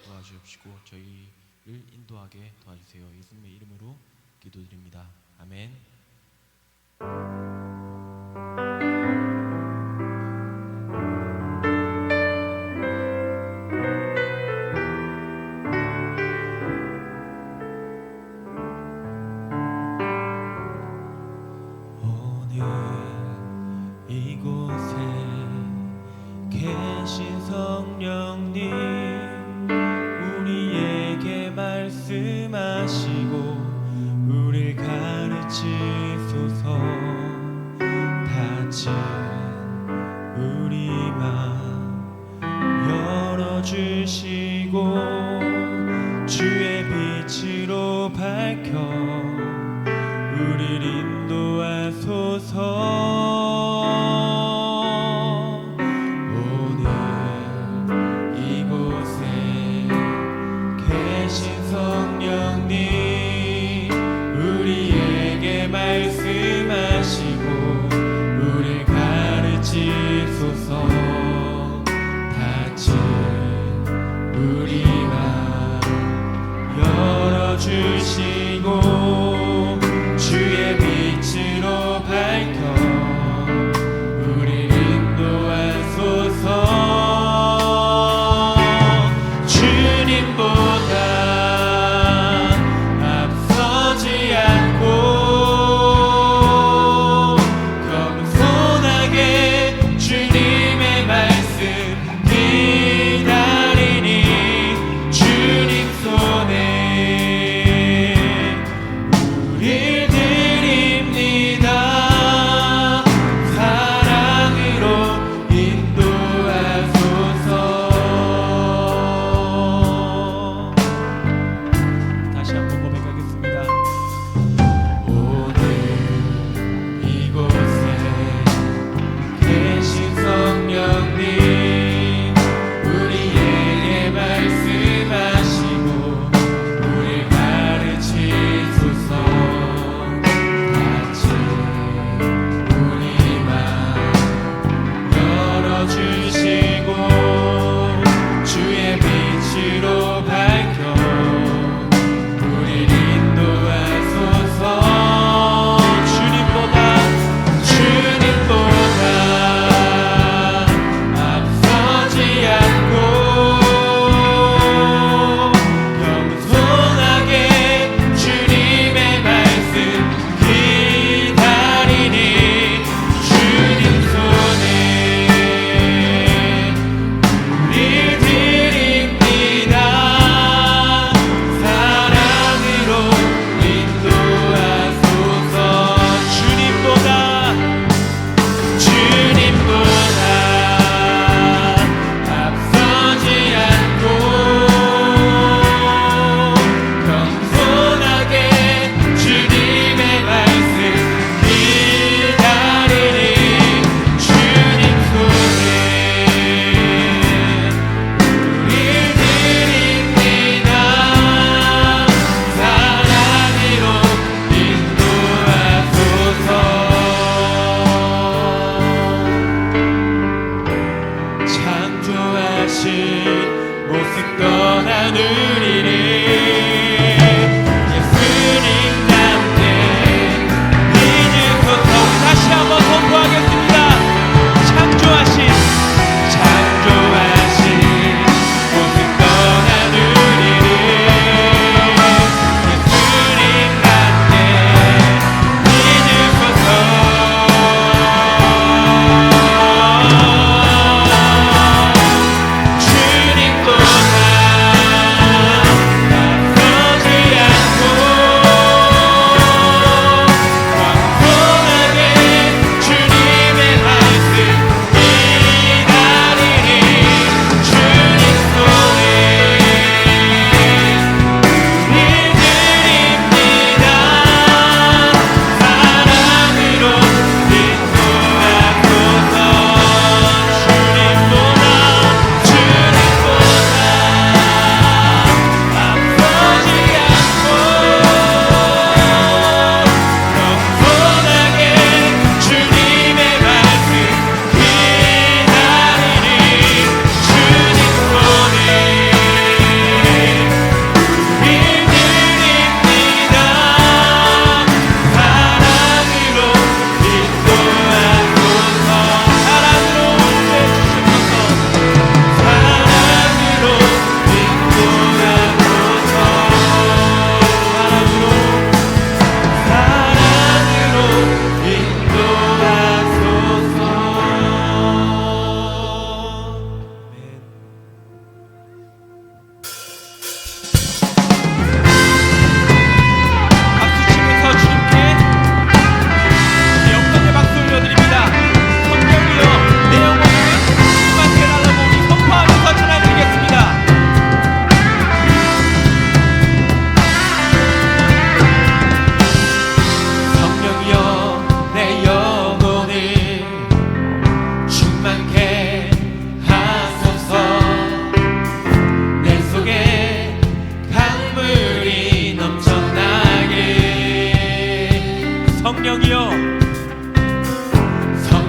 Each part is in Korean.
도와주옵시고 저희를 인도하게 도와주세요. 예수님의 이름으로 기도드립니다. 아멘. 이곳에 계신 성령님, 우리에게 말씀하시고 우릴 가르치소서. 닫힌 우리 맘 열어주시고 주의 빛으로 밝혀 우릴 인도하소서. 성령님, 우리에게 말씀하시고 우릴 가르치소서. 닫힌 우리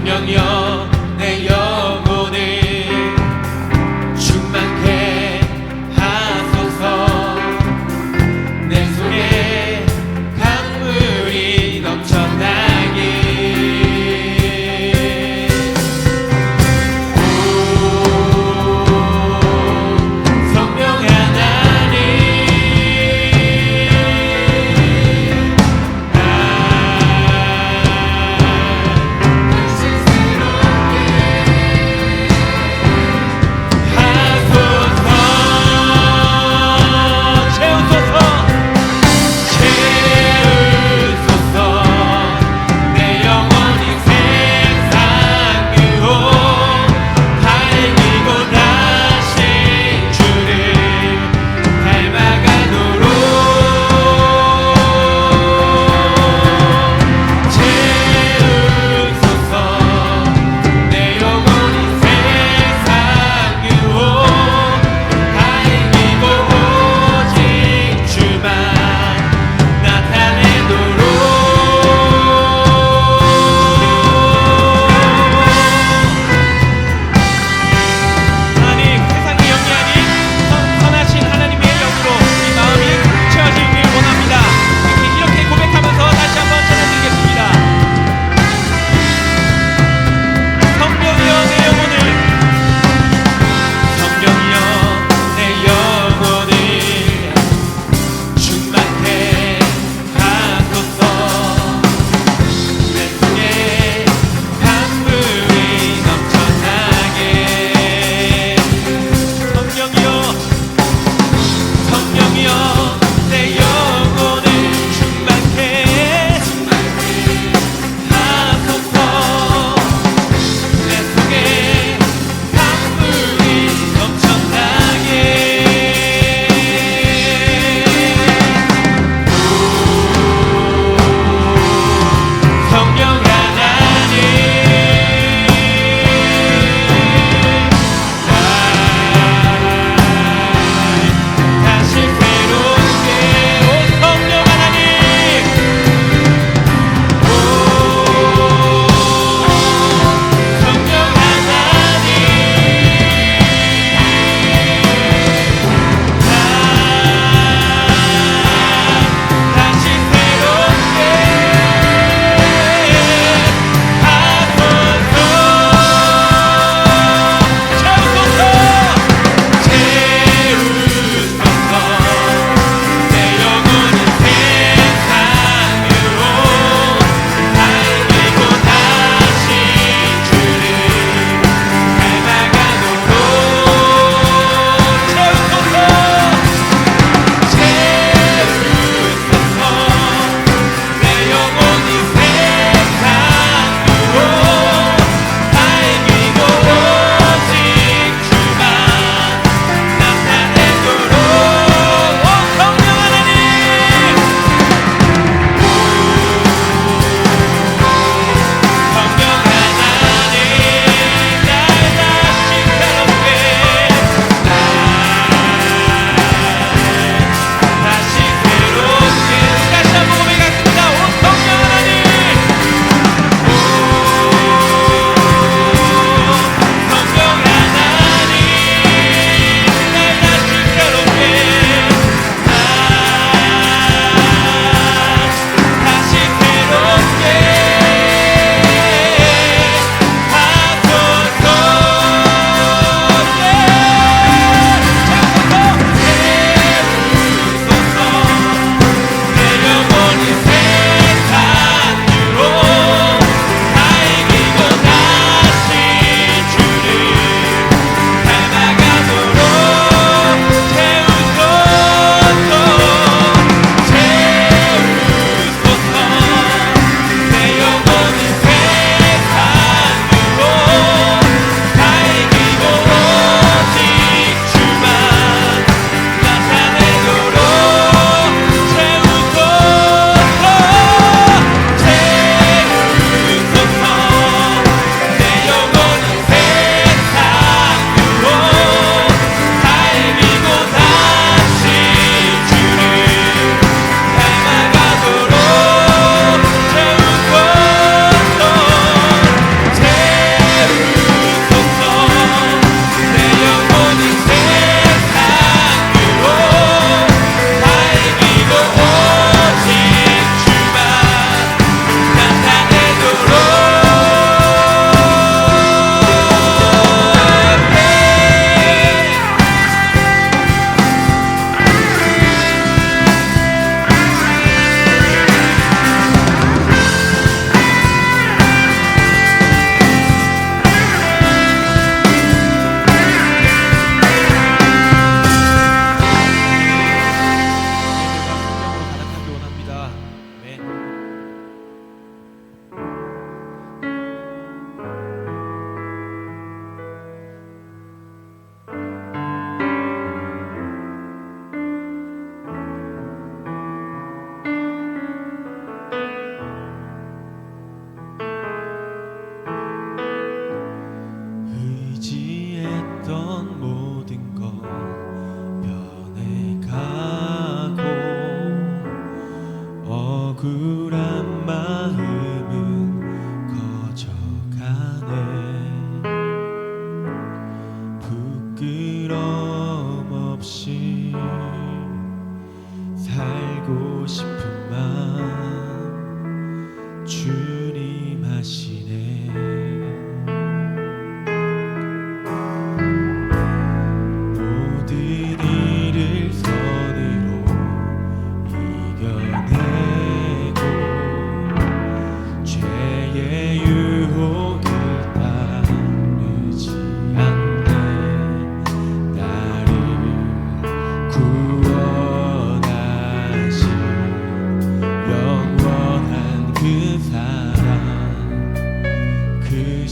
성령여 내 영혼을 충만케 하소서. 내 속에 강물이 넘쳐나길. 성령 하나님, 당신 새로운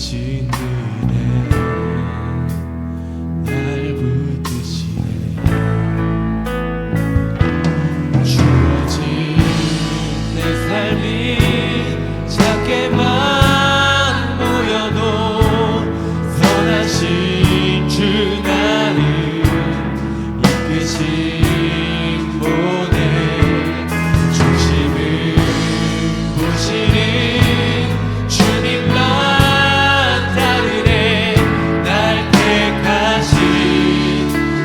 크신 은혜 날 붙드시네. 주어진 내 삶이 작게만 보여도 선하신 주 나를 이끄신 보내. 중심을 보시는 주님만 다르네. 날 택하신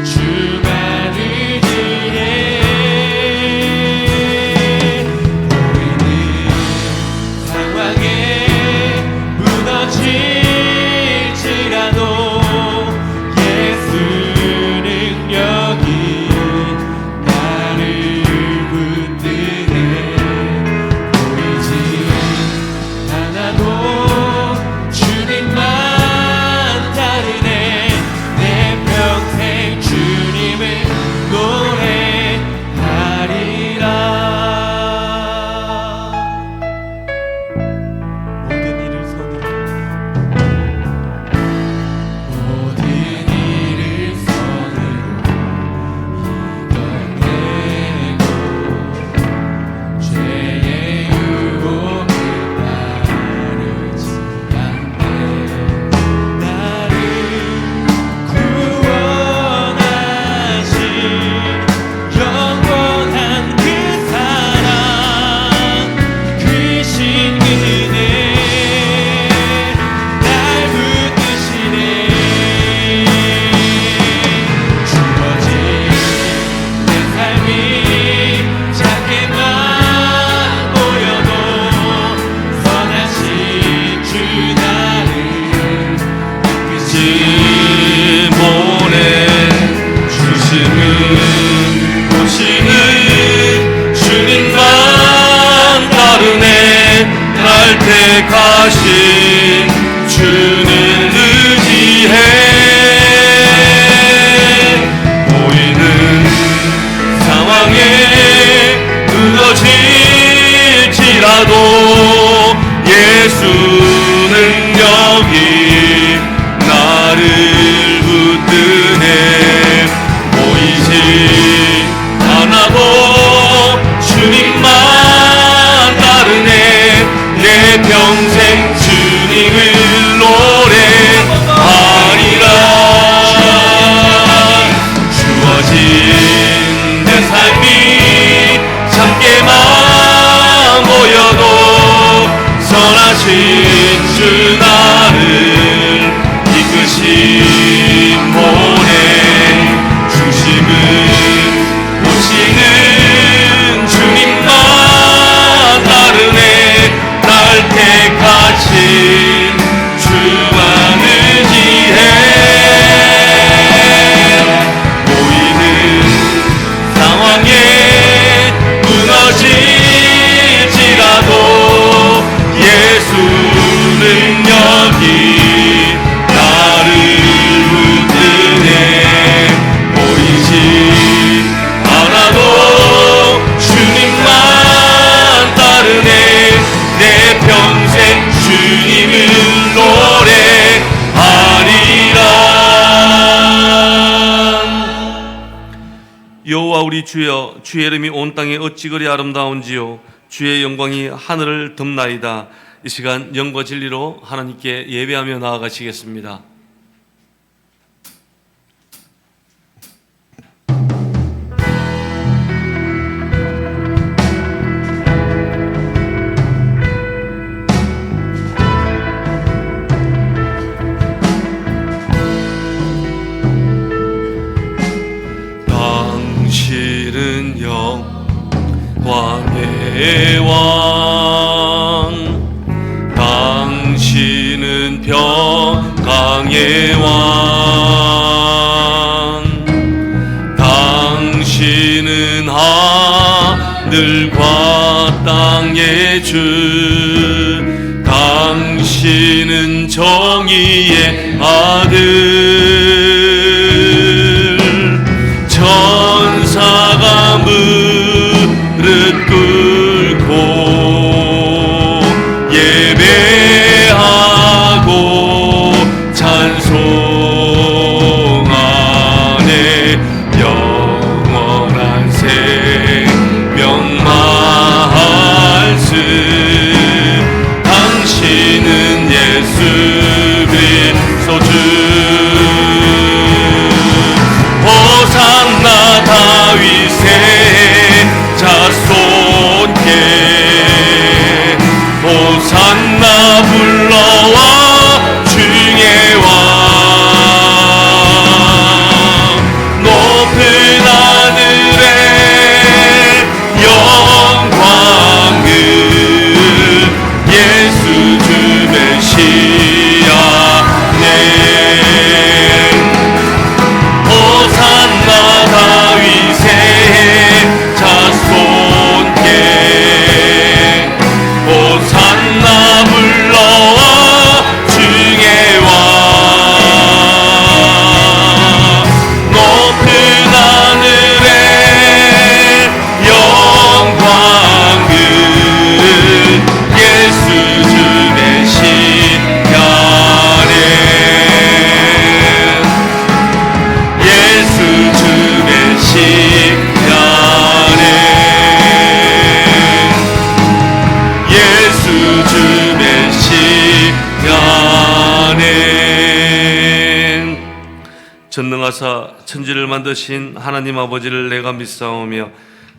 주만을 위해 보이는 상황에 무너질지라도 예수 능력이 나를 붙드네. 보이지 않아도 주님만 다르네. 내 평생 주님을 노래하리라. 모든 일을 선으로 모든 일을 선으로 이겨내고 죄의 유혹을 따르지 않네. 나를 구원하신 영원한 그 사랑 크신 은혜 날 붙드시네. 주어진 내 삶이 작게만 보여도 선하신 주 나를 이끄신 보내. 주심은 보시는 주님만 다르네. 날 택하신 주는 의지해. 보이는 상황에 무너질지라도 예수 능력이 나를 붙드네. 보이지 않아도 주님만 다르네. 내 평생 주님을 노래하리라. 주어진 내 삶이 작게만 보여도 선하신 주 나를 이끄신 보내. 중심은 보시는 주님만 다르네. 날 택하신 주만 의지해. 보이는 상황에 무너질지라도 예수 능력이 나를 붙드네. 보이지 않아도 주님만 다르네. 내 평생 주님을 노래하리라. 여호와 우리 주여, 주의 이름이 온 땅에 어찌 그리 아름다운지요. 주의 영광이 하늘을 덮나이다. 이 시간 영과 진리로 하나님께 예배하며 나아가시겠습니다. 당신은 영광의 왕, 당신은 평강의 왕, 당신은 하늘과 땅의 주, 당신은 정의의 아들. 천사가 무릎 꿇고 예배하고 전능하사 천지를 만드신 하나님 아버지를 내가 믿사오며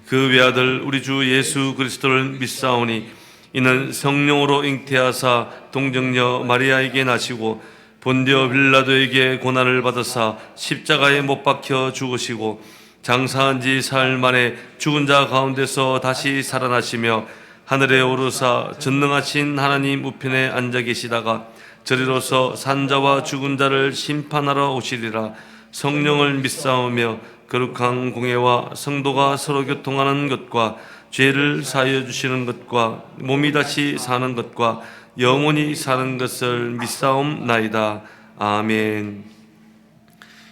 그 외아들 우리 주 예수 그리스도를 믿사오니 이는 성령으로 잉태하사 동정녀 마리아에게 나시고 본디오 빌라도에게 고난을 받으사 십자가에 못 박혀 죽으시고 장사한 지 사흘 만에 죽은 자 가운데서 다시 살아나시며 하늘에 오르사 전능하신 하나님 우편에 앉아 계시다가 저리로서 산자와 죽은 자를 심판하러 오시리라. 성령을 믿사오며 거룩한 공예와 성도가 서로 교통하는 것과 죄를 사하여 주시는 것과 몸이 다시 사는 것과 영원히 사는 것을 믿사옵나이다. 아멘.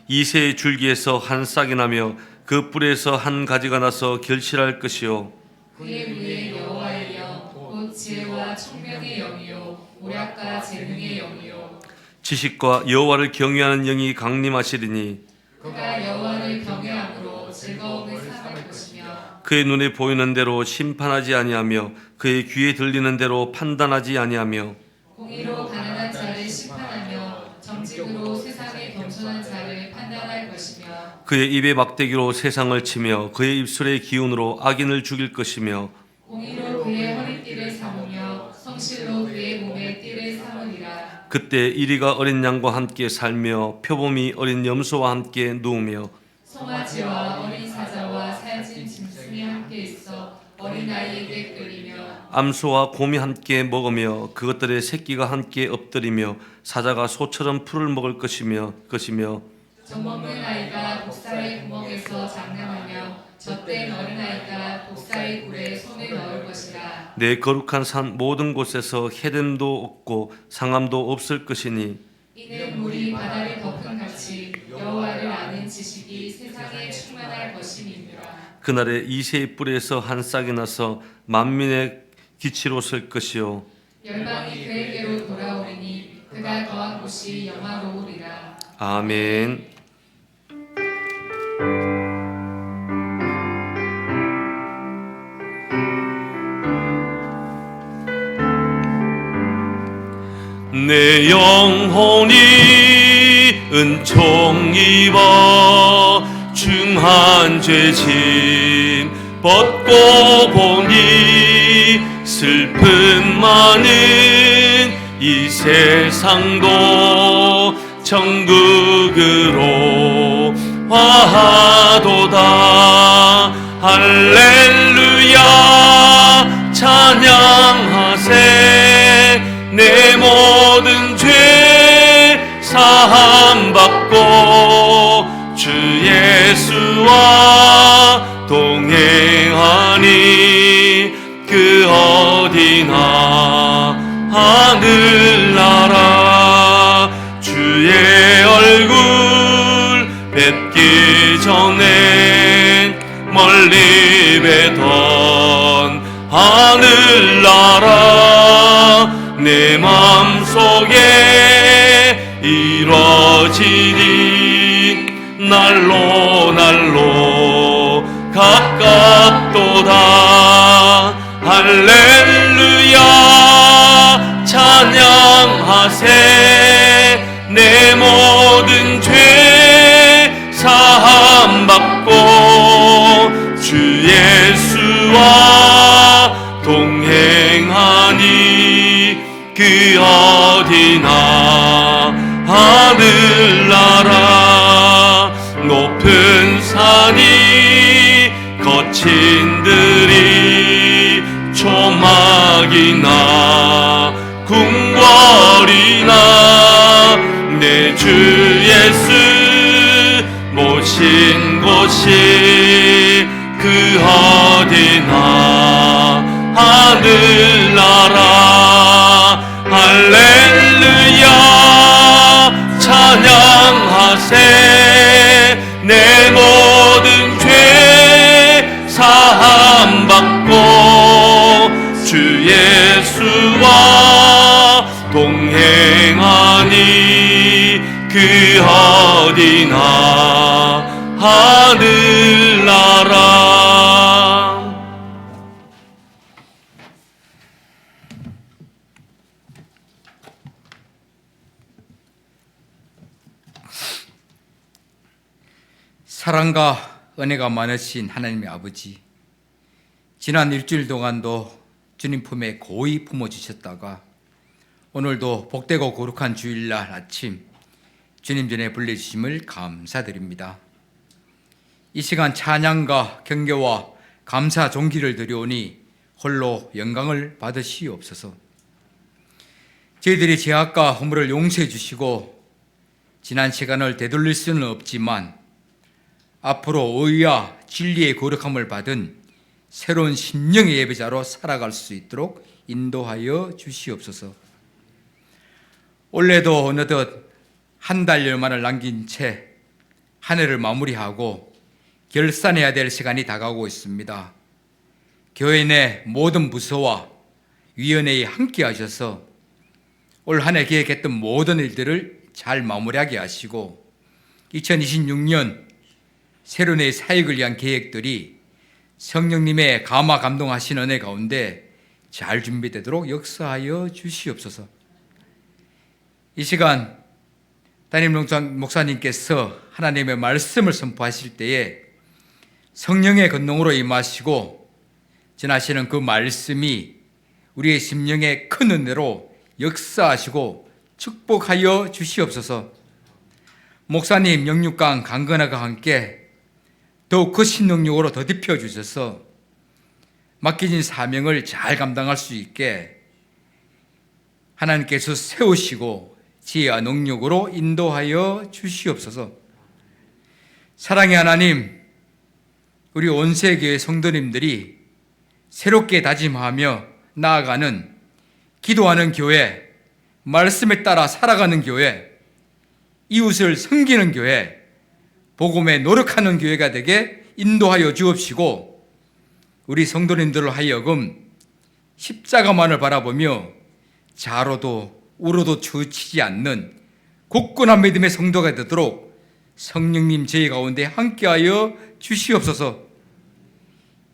이새의 줄기에서 한 싹이 나며 그 뿔에서 한 가지가 나서 결실할 것이요 그의 위에 여호와의 영, 곧 지혜와 총명의 영이요 오략과 재능의 영이요 지식과 여호와를 경외하는 영이 강림하시리니 그가 여호와를 경외함으로 즐거움을 삼을 것이며 그의 눈에 보이는 대로 심판하지 아니하며 그의 귀에 들리는 대로 판단하지 아니하며 공의로 가난한 자를 심판하며 정직으로 세상의 겸손한 자를 판단할 것이며 그의 입의 막대기로 세상을 치며 그의 입술의 기운으로 악인을 죽일 것이며 공의로 그의 허리띠를 삼으며 성실로 그의 몸에 띠를 삼으리라. 그때 이리가 어린 양과 함께 살며 표범이 어린 염소와 함께 누우며 송아지와 어린 사자와 살찐 짐승이 함께 있어 어린아이에게 끌리며 암소와 곰이 함께 먹으며 그것들의 새끼가 함께 엎드리며 사자가 소처럼 풀을 먹을 것이며 젖먹는 아이가 독사의 구멍에서 장난하며 젖된 어린아이가 독사의 굴에 손을 넣을 것이라. 내 거룩한 산 모든 곳에서 해됨도 없고 상함도 없을 것이니 이는 물이 바다를 덮은 같이 여호와를 아는 지식이 세상에 충만할 것임이니라. 그날에 이새의 뿔에서 한 싹이 나서 만민의 기치로 설 것이요 열방이 그에게로 돌아오리니 그가 거한 곳이 영화로우리라. 아멘. 내 영혼이 은총 입어 중한 죄짐 벗고 보니 슬픔 많은 이 세상도 천국으로 화하도다. 할렐루야 찬양하세. 내 모든 죄 사함 받고 주 예수와 동행하니 그 어디나 하늘나라. 주의 얼굴 뵙기 전엔 멀리 뵈던 하늘나라 내 맘속에 이뤄지니 날로 날로 가깝도다. 할렐루야 찬양하세. 내 모든 죄 사함 받고 주 예수와 동행하니 그 어디나 하늘나라. 높은 산이 거친 들이 초막이나 궁궐이나 내 주 예수 모신 곳이 그 어디나 하늘나라. 할렐루야 찬양하세. 내 모든 죄 사함 받고 주 예수와 동행하니 그 어디나 하늘나라. 사랑과 은혜가 많으신 하나님의 아버지, 지난 일주일 동안도 주님 품에 고이 품어주셨다가 오늘도 복되고 거룩한 주일날 아침 주님 전에 불러주심을 감사드립니다. 이 시간 찬양과 경배와 감사 존귀를 드려오니 홀로 영광을 받으시옵소서. 저희들이 죄악과 허물을 용서해 주시고 지난 시간을 되돌릴 수는 없지만 앞으로 의와 진리의 거룩함을 받은 새로운 심령의 예배자로 살아갈 수 있도록 인도하여 주시옵소서. 올해도 어느덧 한 달여만을 남긴 채 한 해를 마무리하고 결산해야 될 시간이 다가오고 있습니다. 교회 내 모든 부서와 위원회에 함께 하셔서 올 한 해 계획했던 모든 일들을 잘 마무리하게 하시고 2026년 새로운 해 사역을 위한 계획들이 성령님의 감화 감동하신 은혜 가운데 잘 준비되도록 역사하여 주시옵소서. 이 시간 담임 목사님께서 하나님의 말씀을 선포하실 때에 성령의 권능으로 임하시고 전하시는 그 말씀이 우리의 심령에 큰 은혜로 역사하시고 축복하여 주시옵소서. 목사님 영육강 강건화가 함께 더욱 그 신능력으로 더딥혀 주셔서 맡겨진 사명을 잘 감당할 수 있게 하나님께서 세우시고 지혜와 능력으로 인도하여 주시옵소서. 사랑의 하나님, 우리 온세교회 성도님들이 새롭게 다짐하며 나아가는 기도하는 교회, 말씀에 따라 살아가는 교회, 이웃을 섬기는 교회, 복음에 노력하는 교회가 되게 인도하여 주옵시고 우리 성도님들로 하여금 십자가만을 바라보며 자로도 우로도 치우치지 않는 굳건한 믿음의 성도가 되도록 성령님 저희 가운데 함께하여 주시옵소서.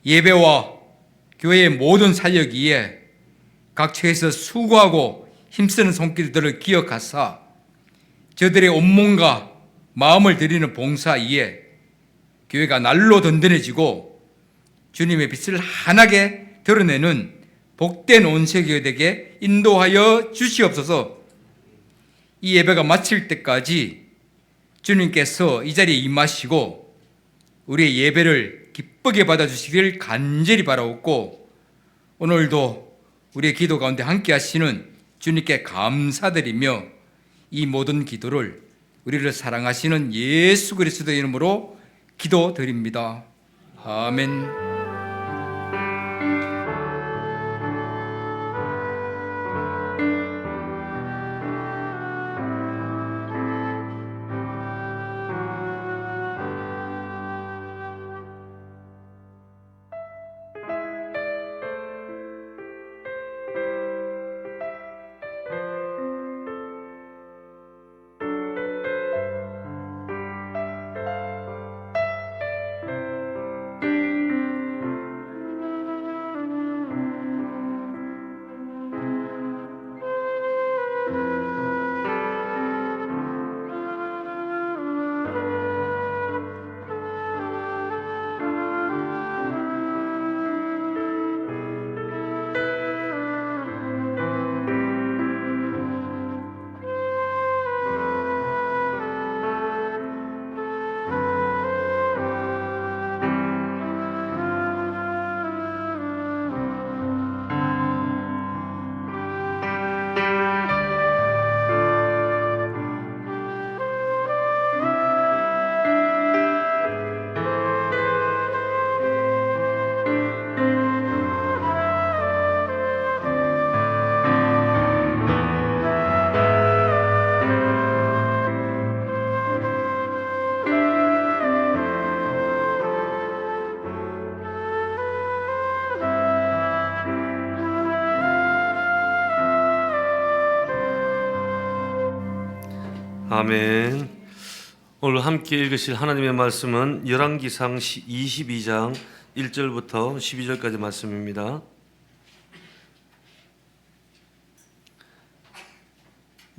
예배와 교회의 모든 사역 위에 각처에서 수고하고 힘쓰는 손길들을 기억하사 저들의 온몸과 마음을 드리는 봉사 위에 교회가 날로 든든해지고 주님의 빛을 환하게 드러내는 복된 온세교회 되게 인도하여 주시옵소서. 이 예배가 마칠 때까지 주님께서 이 자리에 임하시고 우리의 예배를 기쁘게 받아주시길 간절히 바라옵고 오늘도 우리의 기도 가운데 함께 하시는 주님께 감사드리며 이 모든 기도를 우리를 사랑하시는 예수 그리스도의 이름으로 기도드립니다. 아멘. 아멘. 오늘 함께 읽으실 하나님의 말씀은 열왕기상 22장 1절부터 12절까지 말씀입니다.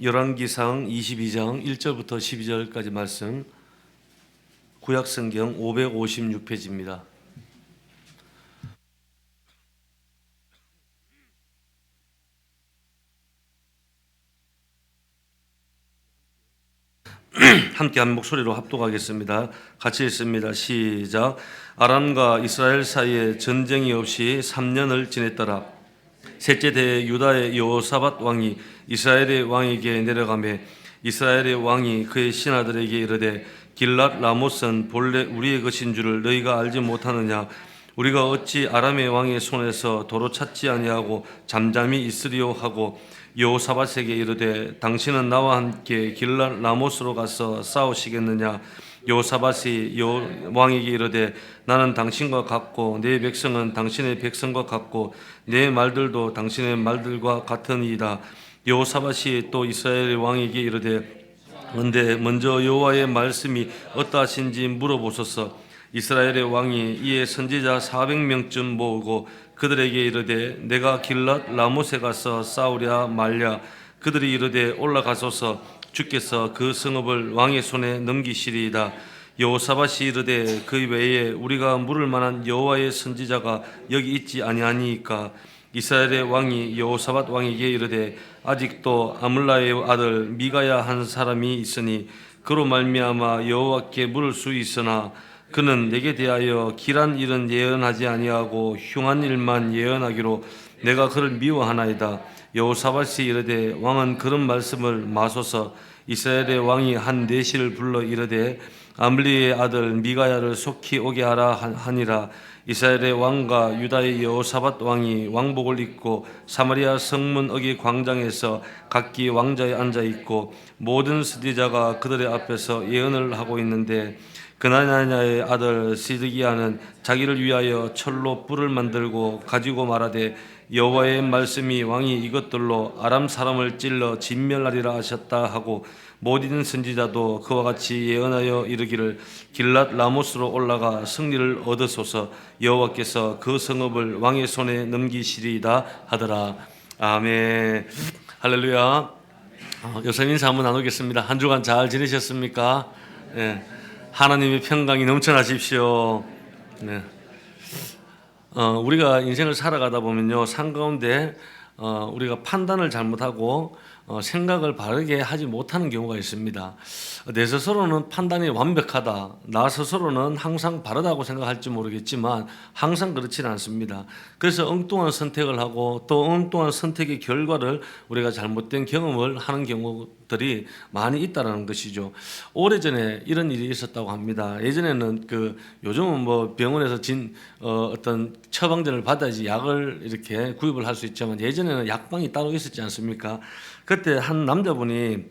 열왕기상 22장 1절부터 12절까지 말씀 구약성경 556페이지입니다. 함께 한 목소리로 합독하겠습니다. 같이 읽습니다. 시작. 아람과 이스라엘 사이에 전쟁이 없이 3년을 지냈더라. 셋째 대에 유다의 여호사밧 왕이 이스라엘의 왕에게 내려가매 이스라엘의 왕이 그의 신하들에게 이르되 길랏 라못은 본래 우리의 것인 줄을 너희가 알지 못하느냐? 우리가 어찌 아람의 왕의 손에서 도로 찾지 아니하고 잠잠히 있으리요 하고 여호사밧에게 이르되 당신은 나와 함께 길랏 라못으로 가서 싸우시겠느냐? 여호사밧이 왕에게 이르되 나는 당신과 같고 내 백성은 당신의 백성과 같고 내 말들도 당신의 말들과 같으니이다. 여호사밧이 또 이스라엘 왕에게 이르되 근데 먼저 여호와의 말씀이 어떠하신지 물어보소서. 이스라엘의 왕이 이에 선지자 400명쯤 모으고 그들에게 이르되 내가 길랏 라못에 가서 싸우랴 말랴. 그들이 이르되 올라가소서. 주께서 그 성읍을 왕의 손에 넘기시리이다. 여호사밧이 이르되 그 외에 우리가 물을 만한 여호와의 선지자가 여기 있지 아니하니이까. 이스라엘의 왕이 여호사밧 왕에게 이르되 아직도 아물라의 아들 미가야 한 사람이 있으니 그로 말미암아 여호와께 물을 수 있으나 그는 내게 대하여 길한 일은 예언하지 아니하고 흉한 일만 예언하기로 내가 그를 미워하나이다. 여호사밧이 이르되 왕은 그런 말씀을 마소서. 이스라엘의 왕이 한 내시를 불러 이르되 아물리의 아들 미가야를 속히 오게 하라 하니라. 이스라엘의 왕과 유다의 여호사밧 왕이 왕복을 입고 사마리아 성문 어기 광장에서 각기 왕자에 앉아 있고 모든 선지자가 그들의 앞에서 예언을 하고 있는데 그나냐의 아들 시드기야는 자기를 위하여 철로 뿔을 만들고 가지고 말하되 여호와의 말씀이 왕이 이것들로 아람 사람을 찔러 진멸하리라 하셨다 하고 모든 선지자도 그와 같이 예언하여 이르기를 길랏 라못으로 올라가 승리를 얻으소서. 여호와께서 그 성읍을 왕의 손에 넘기시리이다 하더라. 아멘. 할렐루야. 여러분 인사 한번 나누겠습니다. 한 주간 잘 지내셨습니까? 네. 하나님의 평강이 넘쳐나십시오. 네. 우리가 인생을 살아가다 보면요, 삶 가운데 우리가 판단을 잘못하고 생각을 바르게 하지 못하는 경우가 있습니다. 내 스스로는 판단이 완벽하다, 나 스스로는 항상 바르다고 생각할지 모르겠지만 항상 그렇지는 않습니다. 그래서 엉뚱한 선택을 하고 또 엉뚱한 선택의 결과를 우리가 잘못된 경험을 하는 경우들이 많이 있다는 것이죠. 오래전에 이런 일이 있었다고 합니다. 예전에는 요즘은 뭐 병원에서 어떤 처방전을 받아야지 약을 이렇게 구입을 할 수 있지만 예전에는 약방이 따로 있었지 않습니까? 그때 한 남자분이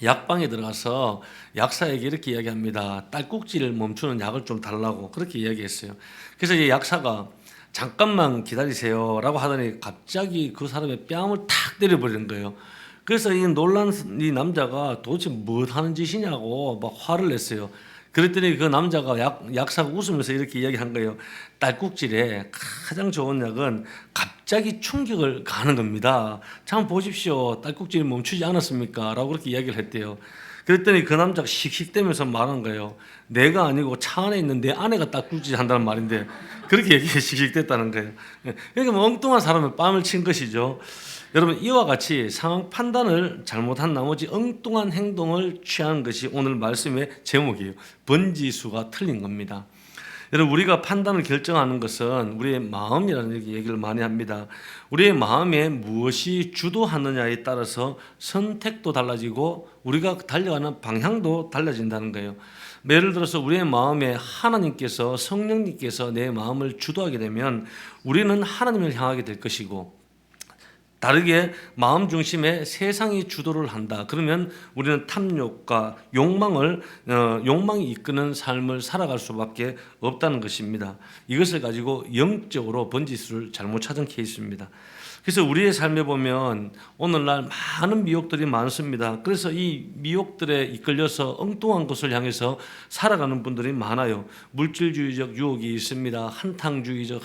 약방에 들어가서 약사에게 이렇게 이야기합니다. 딸꾹질을 멈추는 약을 좀 달라고 그렇게 이야기했어요. 그래서 이 약사가 잠깐만 기다리세요 라고 하더니 갑자기 그 사람의 뺨을 탁 때려버리는 거예요. 그래서 이 놀란 이 남자가 도대체 뭐 하는 짓이냐고 막 화를 냈어요. 그랬더니 그 남자가 약사가 웃으면서 이렇게 이야기한 거예요. 딸꾹질에 가장 좋은 약은 갑자기 충격을 가하는 겁니다. 참 보십시오. 딸꾹질이 멈추지 않았습니까? 라고 그렇게 이야기를 했대요. 그랬더니 그 남자가 씩씩대면서 말한 거예요. 내가 아니고 차 안에 있는 내 아내가 딸꾹질 한다는 말인데 그렇게 씩씩댔다는 거예요. 그러니까 뭐 엉뚱한 사람을 뺨을 친 것이죠. 여러분 이와 같이 상황 판단을 잘못한 나머지 엉뚱한 행동을 취하는 것이 오늘 말씀의 제목이에요. 번지수가 틀린 겁니다. 여러분 우리가 판단을 결정하는 것은 우리의 마음이라는 얘기를 많이 합니다. 우리의 마음에 무엇이 주도하느냐에 따라서 선택도 달라지고 우리가 달려가는 방향도 달라진다는 거예요. 예를 들어서 우리의 마음에 하나님께서 성령님께서 내 마음을 주도하게 되면 우리는 하나님을 향하게 될 것이고 다르게 마음 중심에 세상이 주도를 한다. 그러면 우리는 탐욕과 욕망이 이끄는 삶을 살아갈 수밖에 없다는 것입니다. 이것을 가지고 영적으로 번지수를 잘못 찾은 케이스입니다. 그래서 우리의 삶에 보면 오늘날 많은 미혹들이 많습니다. 그래서 이 미혹들에 이끌려서 엉뚱한 것을 향해서 살아가는 분들이 많아요. 물질주의적 유혹이 있습니다. 한탕주의적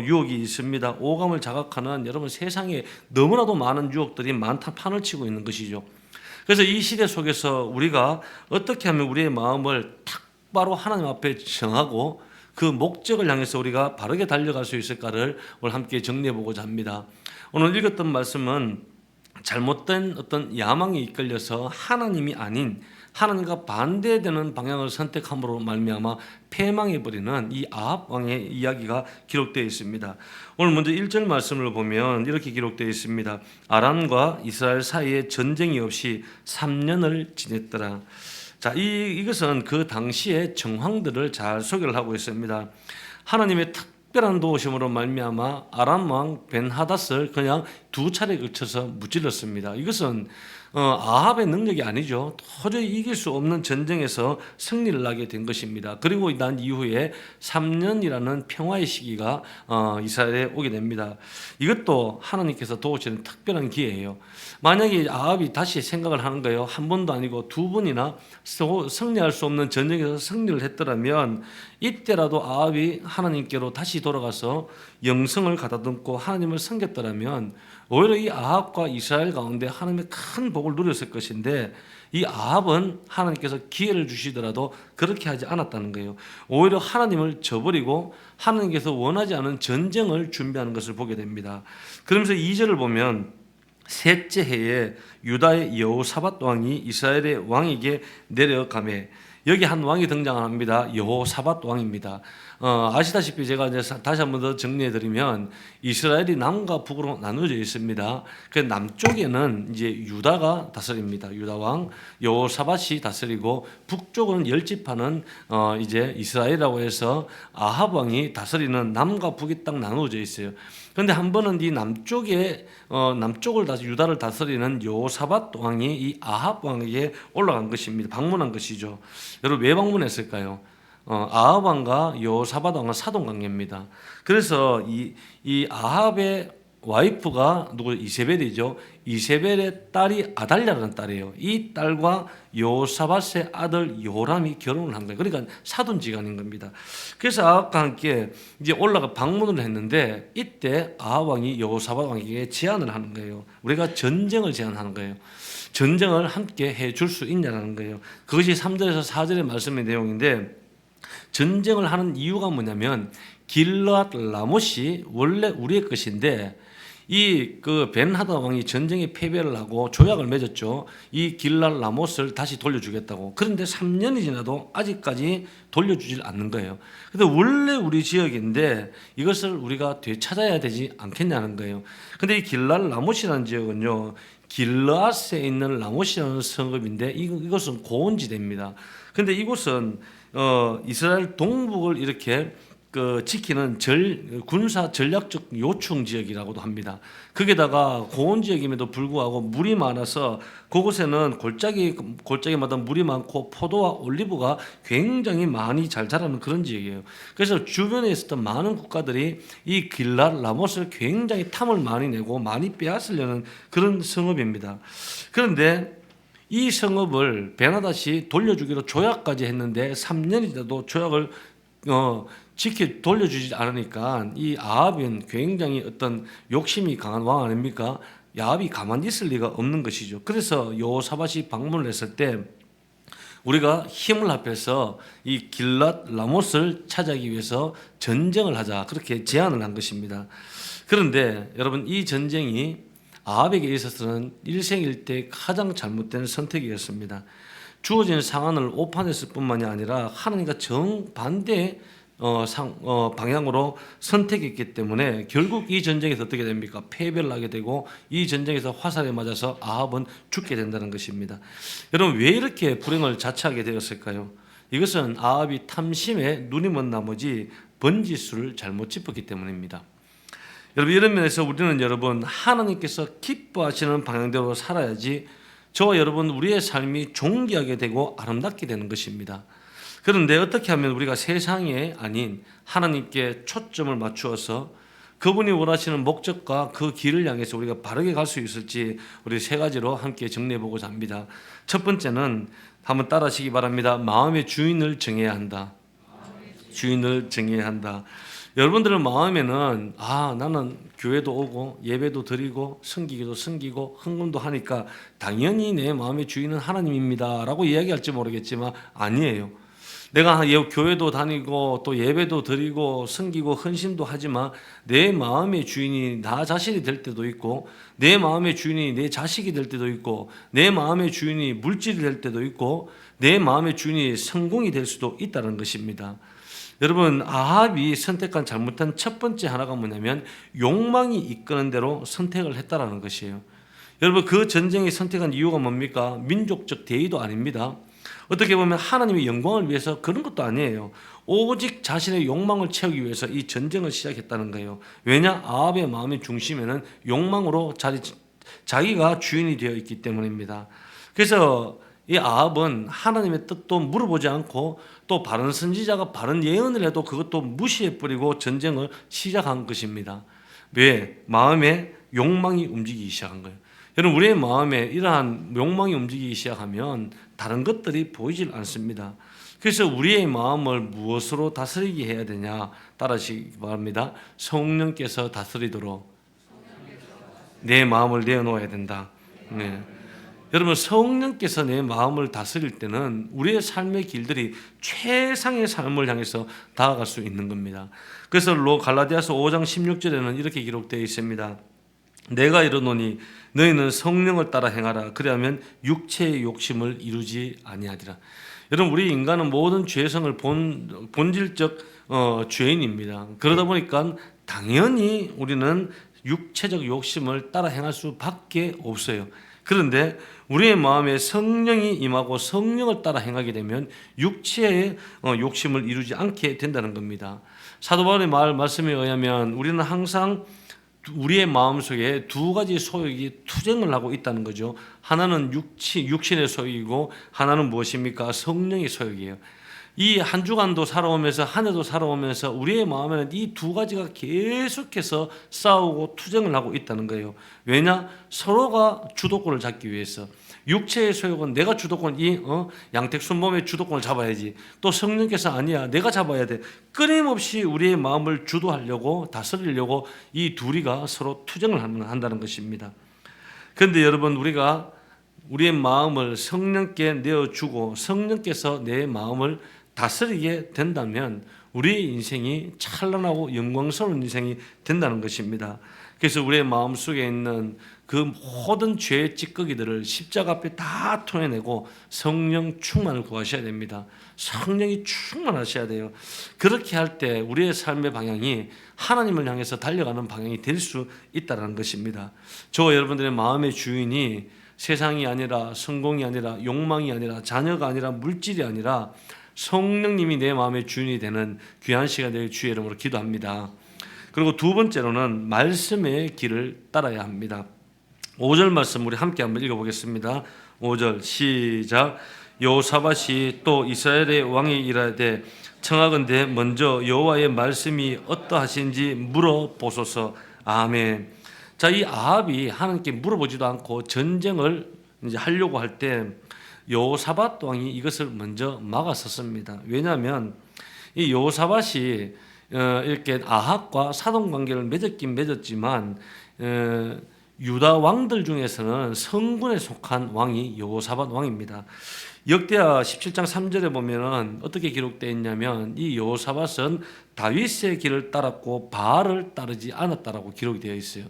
유혹이 있습니다. 오감을 자극하는 여러분 세상에 너무나도 많은 유혹들이 많다 판을 치고 있는 것이죠. 그래서 이 시대 속에서 우리가 어떻게 하면 우리의 마음을 탁 똑바로 하나님 앞에 정하고 그 목적을 향해서 우리가 바르게 달려갈 수 있을까를 오늘 함께 정리해 보고자 합니다. 오늘 읽었던 말씀은 잘못된 어떤 야망에 이끌려서 하나님이 아닌 하나님과 반대되는 방향을 선택함으로 말미암아 패망해버리는 이 아합 왕의 이야기가 기록되어 있습니다. 오늘 먼저 1절 말씀을 보면 이렇게 기록되어 있습니다. 아람과 이스라엘 사이에 전쟁이 없이 3년을 지냈더라. 자, 이것은 그 당시의 정황들을 잘 소개를 하고 있습니다. 하나님의 특별한 도우심으로 말미암아 아람 왕 벤하닷을 그냥 2차례 걸쳐서 무찔렀습니다. 이것은 아합의 능력이 아니죠. 도저히 이길 수 없는 전쟁에서 승리를 하게 된 것입니다. 그리고 난 이후에 3년이라는 평화의 시기가 이스라엘에 오게 됩니다. 이것도 하나님께서 도우시는 특별한 기회예요. 만약에 아합이 다시 생각을 하는 거예요. 한 번도 아니고 2번이나 승리할 수 없는 전쟁에서 승리를 했더라면 이때라도 아합이 하나님께로 다시 돌아가서 영성을 가다듬고 하나님을 섬겼더라면 오히려 이 아합과 이스라엘 가운데 하나님의 큰 복을 누렸을 것인데 이 아합은 하나님께서 기회를 주시더라도 그렇게 하지 않았다는 거예요. 오히려 하나님을 저버리고 하나님께서 원하지 않은 전쟁을 준비하는 것을 보게 됩니다. 그러면서 2절을 보면 셋째 해에 유다의 여호사밧 왕이 이스라엘의 왕에게 내려가매, 여기 한 왕이 등장합니다. 여호사밧 왕입니다. 아시다시피 제가 이제 다시 한 번 더 정리해드리면 이스라엘이 남과 북으로 나누어져 있습니다. 그 남쪽에는 이제 유다가 다스립니다. 유다 왕 여호사밧이 다스리고 북쪽은 열지파는 이제 이스라엘이라고 해서 아합 왕이 다스리는 남과 북이 딱 나누어져 있어요. 그런데 한 번은 이 남쪽에 남쪽을 유다를 다스리는 여호사밧 왕이 이 아합 왕에게 올라간 것입니다. 방문한 것이죠. 여러분 왜 방문했을까요? 아합 왕과 여호사밧 왕은 사돈 관계입니다. 그래서 이 아합의 와이프가 누구 이세벨이죠. 이세벨의 딸이 아달랴라는 딸이에요. 이 딸과 여호사밧의 아들 요람이 결혼을 한 거예요. 그러니까 사돈지간인 겁니다. 그래서 아합과 함께 이제 올라가 방문을 했는데 이때 아합 왕이 여호사밧 왕에게 제안을 하는 거예요. 우리가 전쟁을 제안하는 거예요. 전쟁을 함께 해줄 수 있냐라는 거예요. 그것이 3절에서 4절의 말씀의 내용인데 전쟁을 하는 이유가 뭐냐면 길르앗 라못이 원래 우리의 것인데 이 그 벤하닷 왕이 전쟁에 패배를 하고 조약을 맺었죠. 이 길르앗 라못을 다시 돌려주겠다고. 그런데 3년이 지나도 아직까지 돌려주질 않는 거예요. 근데 원래 우리 지역인데 이것을 우리가 되찾아야 되지 않겠냐는 거예요. 근데 이 길르앗 라못이라는 지역은요, 길르앗에 있는 라못이라는 성읍인데 이것은 고원지대입니다. 근데 이곳은 이스라엘 동북을 이렇게 지키는 군사 전략적 요충 지역이라고도 합니다. 거기다가 고원 지역임에도 불구하고 물이 많아서 그곳에는 골짜기마다 물이 많고 포도와 올리브가 굉장히 많이 잘 자라는 그런 지역이에요. 그래서 주변에 있었던 많은 국가들이 이 길르앗 라못을 굉장히 탐을 많이 내고 많이 빼앗으려는 그런 성읍입니다. 그런데 이 성읍을 벤하닷이 돌려주기로 조약까지 했는데 3년이 지나도 조약을 돌려주지 않으니까 이 아합은 굉장히 어떤 욕심이 강한 왕 아닙니까? 아합이 가만히 있을 리가 없는 것이죠. 그래서 여호사밧이 방문을 했을 때 우리가 힘을 합해서 이 길르앗 라못을 차지하기 위해서 전쟁을 하자, 그렇게 제안을 한 것입니다. 그런데 여러분, 이 전쟁이 아합에게 있어서는 일생일대 가장 잘못된 선택이었습니다. 주어진 상황을 오판했을 뿐만이 아니라 하나님과 정반대의 방향으로 선택했기 때문에 결국 이 전쟁에서 어떻게 됩니까? 패배를 하게 되고 이 전쟁에서 화살에 맞아서 아합은 죽게 된다는 것입니다. 여러분, 왜 이렇게 불행을 자처하게 되었을까요? 이것은 아합이 탐심에 눈이 먼 나머지 번지수를 잘못 짚었기 때문입니다. 여러분, 이런 면에서 우리는 여러분 하나님께서 기뻐하시는 방향대로 살아야지 저와 여러분 우리의 삶이 존귀하게 되고 아름답게 되는 것입니다. 그런데 어떻게 하면 우리가 세상에 아닌 하나님께 초점을 맞추어서 그분이 원하시는 목적과 그 길을 향해서 우리가 바르게 갈 수 있을지 우리 세 가지로 함께 정리해 보고자 합니다. 첫 번째는 한번 따라하시기 바랍니다. 마음의 주인을 정해야 한다. 주인을 정해야 한다. 여러분들의 마음에는 나는 교회도 오고 예배도 드리고 섬기기도 섬기고 헌금도 하니까 당연히 내 마음의 주인은 하나님입니다 라고 이야기할지 모르겠지만 아니에요. 내가 교회도 다니고 또 예배도 드리고 섬기고 헌신도 하지만 내 마음의 주인이 나 자신이 될 때도 있고, 내 마음의 주인이 내 자식이 될 때도 있고, 내 마음의 주인이 물질이 될 때도 있고, 내 마음의 주인이 성공이 될 수도 있다는 것입니다. 여러분, 아합이 선택한 잘못한 첫 번째 하나가 뭐냐면 욕망이 이끄는 대로 선택을 했다라는 것이에요. 여러분, 그 전쟁에 선택한 이유가 뭡니까? 민족적 대의도 아닙니다. 어떻게 보면 하나님의 영광을 위해서 그런 것도 아니에요. 오직 자신의 욕망을 채우기 위해서 이 전쟁을 시작했다는 거예요. 왜냐? 아합의 마음의 중심에는 욕망으로 자기가 주인이 되어 있기 때문입니다. 그래서 이 아합은 하나님의 뜻도 물어보지 않고 또 바른 선지자가 바른 예언을 해도 그것도 무시해버리고 전쟁을 시작한 것입니다. 왜? 마음에 욕망이 움직이기 시작한 거예요. 여러분, 우리의 마음에 이러한 욕망이 움직이기 시작하면 다른 것들이 보이질 않습니다. 그래서 우리의 마음을 무엇으로 다스리게 해야 되냐? 따라하시기 바랍니다. 성령께서 다스리도록 내 마음을 내어놓아야 된다. 네. 여러분, 성령께서 내 마음을 다스릴 때는 우리의 삶의 길들이 최상의 삶을 향해서 다가갈 수 있는 겁니다. 그래서 갈라디아서 5장 16절에는 이렇게 기록되어 있습니다. 내가 이르노니 너희는 성령을 따라 행하라. 그리하면 육체의 욕심을 이루지 아니하리라. 여러분, 우리 인간은 모든 죄성을 본질적 죄인입니다. 그러다 보니까 당연히 우리는 육체적 욕심을 따라 행할 수밖에 없어요. 그런데 우리의 마음에 성령이 임하고 성령을 따라 행하게 되면 육체의 욕심을 이루지 않게 된다는 겁니다. 사도 바울의 말씀에 의하면 우리는 항상 우리의 마음속에 두 가지 소욕이 투쟁을 하고 있다는 거죠. 하나는 육신의 소욕이고 하나는 무엇입니까? 성령의 소욕이에요. 이 한 주간도 살아오면서 한 해도 살아오면서 우리의 마음에는 이 두 가지가 계속해서 싸우고 투쟁을 하고 있다는 거예요. 왜냐? 서로가 주도권을 잡기 위해서. 육체의 소욕은 내가 주도권, 양택순범의 주도권을 잡아야지. 또 성령께서 아니야, 내가 잡아야 돼. 끊임없이 우리의 마음을 주도하려고, 다스리려고 이 둘이가 서로 투쟁을 한다는 것입니다. 그런데 여러분, 우리가 우리의 마음을 성령께 내어주고 성령께서 내 마음을 다스리게 된다면 우리의 인생이 찬란하고 영광스러운 인생이 된다는 것입니다. 그래서 우리의 마음속에 있는 그 모든 죄의 찌꺼기들을 십자가 앞에 다 토해내고 성령 충만을 구하셔야 됩니다. 성령이 충만하셔야 돼요. 그렇게 할 때 우리의 삶의 방향이 하나님을 향해서 달려가는 방향이 될 수 있다는 것입니다. 저와 여러분들의 마음의 주인이 세상이 아니라, 성공이 아니라, 욕망이 아니라, 자녀가 아니라, 물질이 아니라 성령님이 내 마음의 주인이 되는 귀한 시간 되길 주의 이름으로 기도합니다. 그리고 두 번째로는 말씀의 길을 따라야 합니다. 5절 말씀 우리 함께 한번 읽어보겠습니다. 5절 시작. 여호사밧이 또 이스라엘의 왕이 이르되 청하건대 먼저 여호와의 말씀이 어떠하신지 물어보소서. 아멘. 자, 이 아합이 하나님께 물어보지도 않고 전쟁을 이제 하려고 할 때 여호사밧 왕이 이것을 먼저 막았었습니다. 왜냐하면 이 여호사밧이 이렇게 아합과 사돈 관계를 맺었긴 맺었지만 유다 왕들 중에서는 성군에 속한 왕이 여호사밧 왕입니다. 역대하 17장 3절에 보면은 어떻게 기록되어 있냐면 이 여호사밧은 다윗의 길을 따랐고 바알을 따르지 않았다라고 기록이 되어 있어요.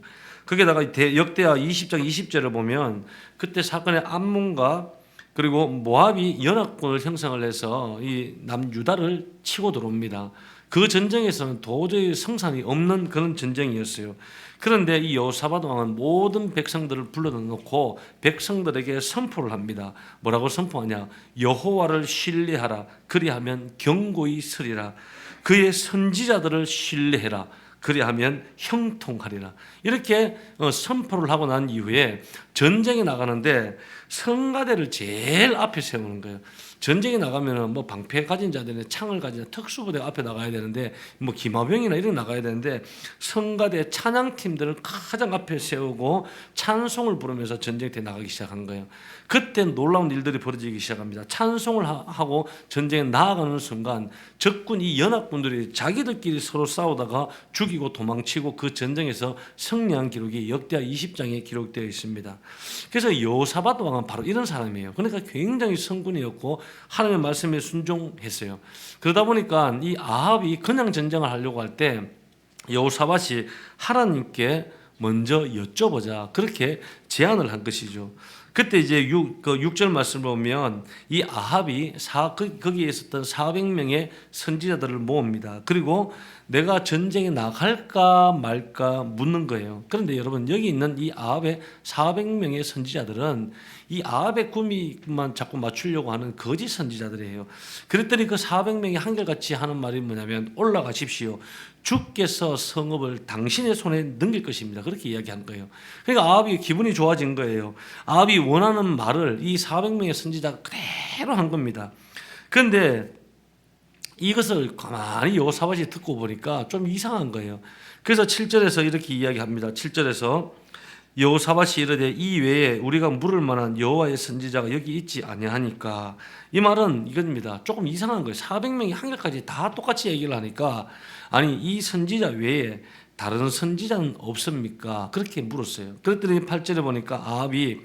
거기다가 역대하 20장 20절을 보면 그때 사건의 암몬과 그리고 모압이 연합군을 형성을 해서 이 남유다를 치고 들어옵니다. 그 전쟁에서는 도저히 성산이 없는 그런 전쟁이었어요. 그런데 이 여호사밧 왕은 모든 백성들을 불러놓고 백성들에게 선포를 합니다. 뭐라고 선포하냐? 여호와를 신뢰하라. 그리하면 경고히 서리라. 그의 선지자들을 신뢰해라. 그리하면 형통하리라. 이렇게 선포를 하고 난 이후에 전쟁에 나가는데 성가대를 제일 앞에 세우는 거예요. 전쟁에 나가면은 뭐 방패 가진 자들이나 창을 가진 특수부대가 앞에 나가야 되는데 뭐 기마병이나 이런 나가야 되는데 성가대 찬양팀들을 가장 앞에 세우고 찬송을 부르면서 전쟁터에 나가기 시작한 거예요. 그때 놀라운 일들이 벌어지기 시작합니다. 찬송을 하고 전쟁에 나아가는 순간 적군 이 연합군들이 자기들끼리 서로 싸우다가 죽이고 도망치고 그 전쟁에서 승리한 기록이 역대하 20장에 기록되어 있습니다. 그래서 여호사밧 왕은 바로 이런 사람이에요. 그러니까 굉장히 성군이었고 하나님의 말씀에 순종했어요. 그러다 보니까 이 아합이 그냥 전쟁을 하려고 할 때 여호사밧이 하나님께 먼저 여쭤보자, 그렇게 제안을 한 것이죠. 그때 이제 6절 말씀을 보면 이 아합이 거기에 있었던 400명의 선지자들을 모읍니다. 그리고 내가 전쟁에 나갈까 말까 묻는 거예요. 그런데 여러분, 여기 있는 이 아합의 400명의 선지자들은 이 아합의 구미만 자꾸 맞추려고 하는 거짓 선지자들이에요. 그랬더니 그 400명이 한결같이 하는 말이 뭐냐면 올라가십시오. 주께서 성읍을 당신의 손에 넘길 것입니다. 그렇게 이야기한 거예요. 그러니까 아합이 기분이 좋아진 거예요. 아합이 원하는 말을 이 400명의 선지자가 그대로 한 겁니다. 그런데 이것을 가만히 여호사밧이 듣고 보니까 좀 이상한 거예요. 그래서 7절에서 이렇게 이야기합니다. 7절에서 여호사밧이 이르되 이 외에 우리가 물을 만한 여호와의 선지자가 여기 있지 아니하니까. 이 말은 이겁니다. 조금 이상한 거예요. 400명이 한결까지 다 똑같이 얘기를 하니까 아니 이 선지자 외에 다른 선지자는 없습니까? 그렇게 물었어요. 그랬더니 8절에 보니까 아합이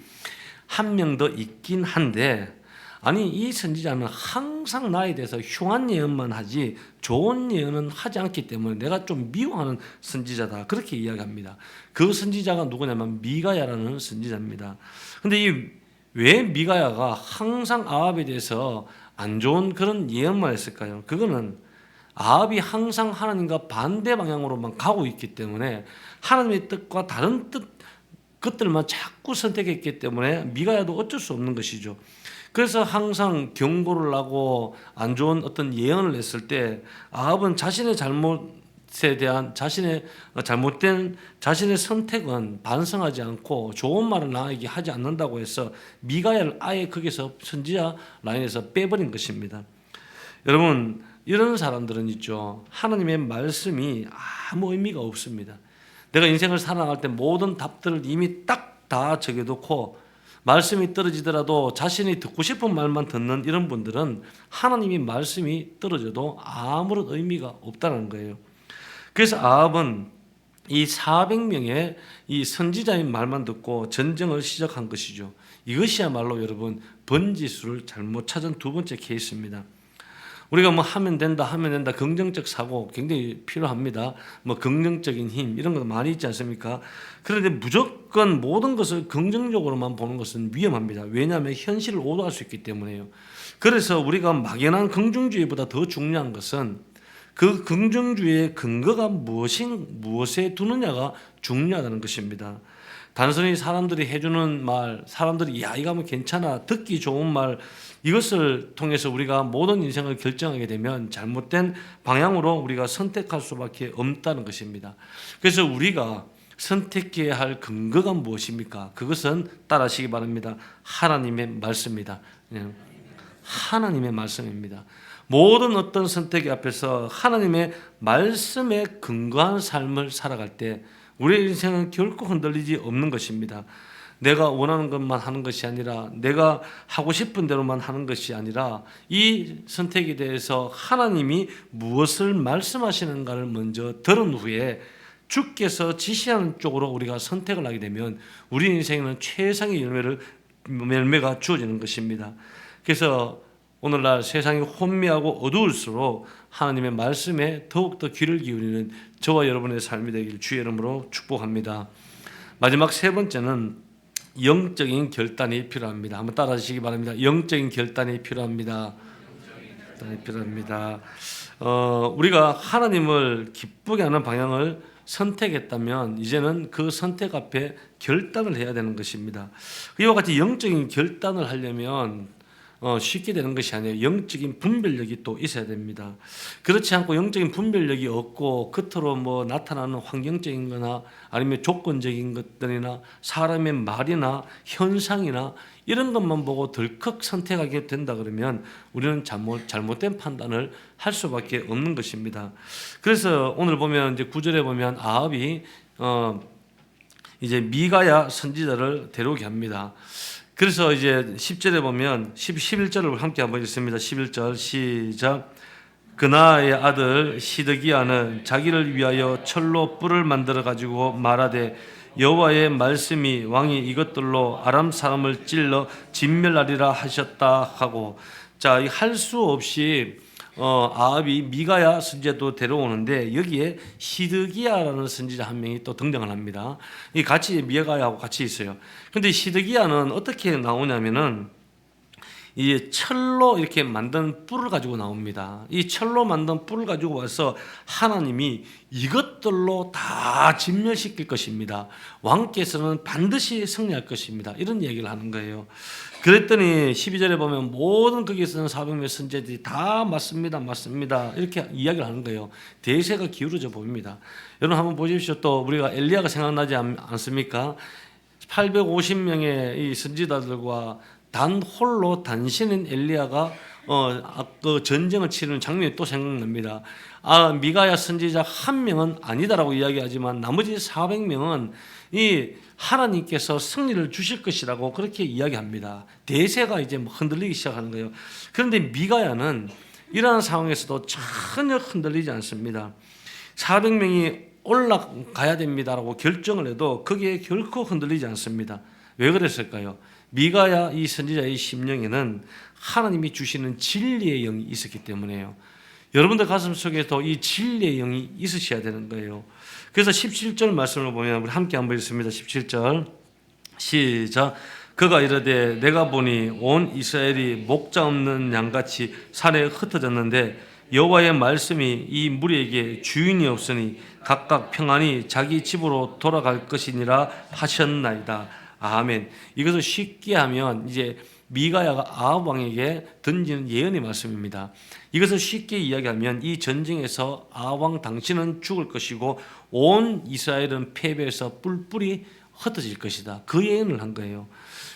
한 명 더 있긴 한데 아니 이 선지자는 항상 나에 대해서 흉한 예언만 하지 좋은 예언은 하지 않기 때문에 내가 좀 미워하는 선지자다, 그렇게 이야기합니다. 그 선지자가 누구냐면 미가야라는 선지자입니다. 근데 왜 미가야가 항상 아합에 대해서 안 좋은 그런 예언만 했을까요? 그거는 아합이 항상 하나님과 반대 방향으로만 가고 있기 때문에 하나님의 뜻과 다른 것들만 자꾸 선택했기 때문에 미가야도 어쩔 수 없는 것이죠. 그래서 항상 경고를 하고 안 좋은 어떤 예언을 했을 때 아합은 자신의 잘못에 대한 자신의 잘못된 자신의 선택은 반성하지 않고 좋은 말을 나에게 하지 않는다고 해서 미가야를 아예 거기서 선지자 라인에서 빼버린 것입니다. 여러분, 이런 사람들은 있죠. 하나님의 말씀이 아무 의미가 없습니다. 내가 인생을 살아갈 때 모든 답들을 이미 딱 다 적어놓고 말씀이 떨어지더라도 자신이 듣고 싶은 말만 듣는 이런 분들은 하나님의 말씀이 떨어져도 아무런 의미가 없다는 거예요. 그래서 아합은 이 400명의 이 선지자의 말만 듣고 전쟁을 시작한 것이죠. 이것이야말로 여러분 번지수를 잘못 찾은 두 번째 케이스입니다. 우리가 뭐 하면 된다 긍정적 사고 굉장히 필요합니다. 뭐 긍정적인 힘 이런 것도 많이 있지 않습니까? 그런데 무조건 모든 것을 긍정적으로만 보는 것은 위험합니다. 왜냐하면 현실을 오도할 수 있기 때문에요. 그래서 우리가 막연한 긍정주의보다 더 중요한 것은 그 긍정주의의 근거가 무엇에 두느냐가 중요하다는 것입니다. 단순히 사람들이 해주는 말, 사람들이 야 이거 하면 괜찮아, 듣기 좋은 말, 이것을 통해서 우리가 모든 인생을 결정하게 되면 잘못된 방향으로 우리가 선택할 수밖에 없다는 것입니다. 그래서 우리가 선택해야 할 근거가 무엇입니까? 그것은 따라하시기 바랍니다. 하나님의 말씀입니다. 하나님의 말씀입니다. 모든 어떤 선택의 앞에서 하나님의 말씀에 근거한 삶을 살아갈 때 우리의 인생은 결코 흔들리지 없는 것입니다. 내가 원하는 것만 하는 것이 아니라 내가 하고 싶은 대로만 하는 것이 아니라 이 선택에 대해서 하나님이 무엇을 말씀하시는가를 먼저 들은 후에 주께서 지시하는 쪽으로 우리가 선택을 하게 되면 우리 인생에는 최상의 열매가 주어지는 것입니다. 그래서 오늘날 세상이 혼미하고 어두울수록 하나님의 말씀에 더욱더 귀를 기울이는 저와 여러분의 삶이 되길 주의 이름으로 축복합니다. 마지막 세 번째는 영적인 결단이 필요합니다. 한번 따라하시기 바랍니다. 영적인 결단이 필요합니다. 우리가 하나님을 기쁘게 하는 방향을 선택했다면 이제는 그 선택 앞에 결단을 해야 되는 것입니다. 이와 같이 영적인 결단을 하려면 쉽게 되는 것이 아니에요. 영적인 분별력이 또 있어야 됩니다. 그렇지 않고 영적인 분별력이 없고 겉으로 뭐 나타나는 환경적인 거나 아니면 조건적인 것들이나 사람의 말이나 현상이나 이런 것만 보고 덜컥 선택하게 된다 그러면 우리는 잘못된 판단을 할 수밖에 없는 것입니다. 그래서 오늘 보면 이제 9절에 보면 아합이 이제 미가야 선지자를 데려오게 합니다. 그래서 이제 10절에 보면 11절을 함께 한번 읽습니다. 11절 시작. 그나의 아들 시드기야는 자기를 위하여 철로 뿔을 만들어 가지고 말하되 여호와의 말씀이 왕이 이것들로 아람 사람을 찔러 진멸하리라 하셨다 하고, 자, 이 할 수 없이 아합이 미가야 선지자도 데려오는데 여기에 시드기야라는 선지자 한 명이 또 등장을 합니다. 이 같이 미가야하고 같이 있어요. 근데 시드기야는 어떻게 나오냐면은 이 철로 이렇게 만든 뿔을 가지고 나옵니다. 이 철로 만든 뿔을 가지고 와서 하나님이 이것들로 다 진멸시킬 것입니다. 왕께서는 반드시 승리할 것입니다. 이런 얘기를 하는 거예요. 그랬더니 12절에 보면 모든 거기에 있는 400명 선지자들이 다 맞습니다, 맞습니다, 이렇게 이야기를 하는 거예요. 대세가 기울어져 보입니다. 여러분 한번 보십시오. 또 우리가 엘리야가 생각나지 않습니까? 850명의 이 선지자들과 단 홀로 단신인 엘리야가 그 전쟁을 치르는 장면이 또 생각납니다. 미가야 선지자 한 명은 아니다라고 이야기하지만 나머지 400명은 이 하나님께서 승리를 주실 것이라고 그렇게 이야기합니다. 대세가 이제 흔들리기 시작하는 거예요. 그런데 미가야는 이러한 상황에서도 전혀 흔들리지 않습니다. 400명이 올라가야 됩니다라고 결정을 해도 거기에 결코 흔들리지 않습니다. 왜 그랬을까요? 미가야 이 선지자의 심령에는 하나님이 주시는 진리의 영이 있었기 때문에요. 여러분들 가슴 속에도 이 진리의 영이 있으셔야 되는 거예요. 그래서 17절 말씀을 보면 우리 함께 한번 읽습니다. 17절 시작. 그가 이르되 내가 보니 온 이스라엘이 목자 없는 양같이 산에 흩어졌는데 여호와의 말씀이 이 무리에게 주인이 없으니 각각 평안히 자기 집으로 돌아갈 것이니라 하셨나이다. 아멘. 이것을 쉽게 하면 이제 미가야가 아합 왕에게 던지는 예언의 말씀입니다. 이것을 쉽게 이야기하면 이 전쟁에서 아합 왕 당신은 죽을 것이고 온 이스라엘은 패배해서 뿔뿔이 흩어질 것이다. 그 예언을 한 거예요.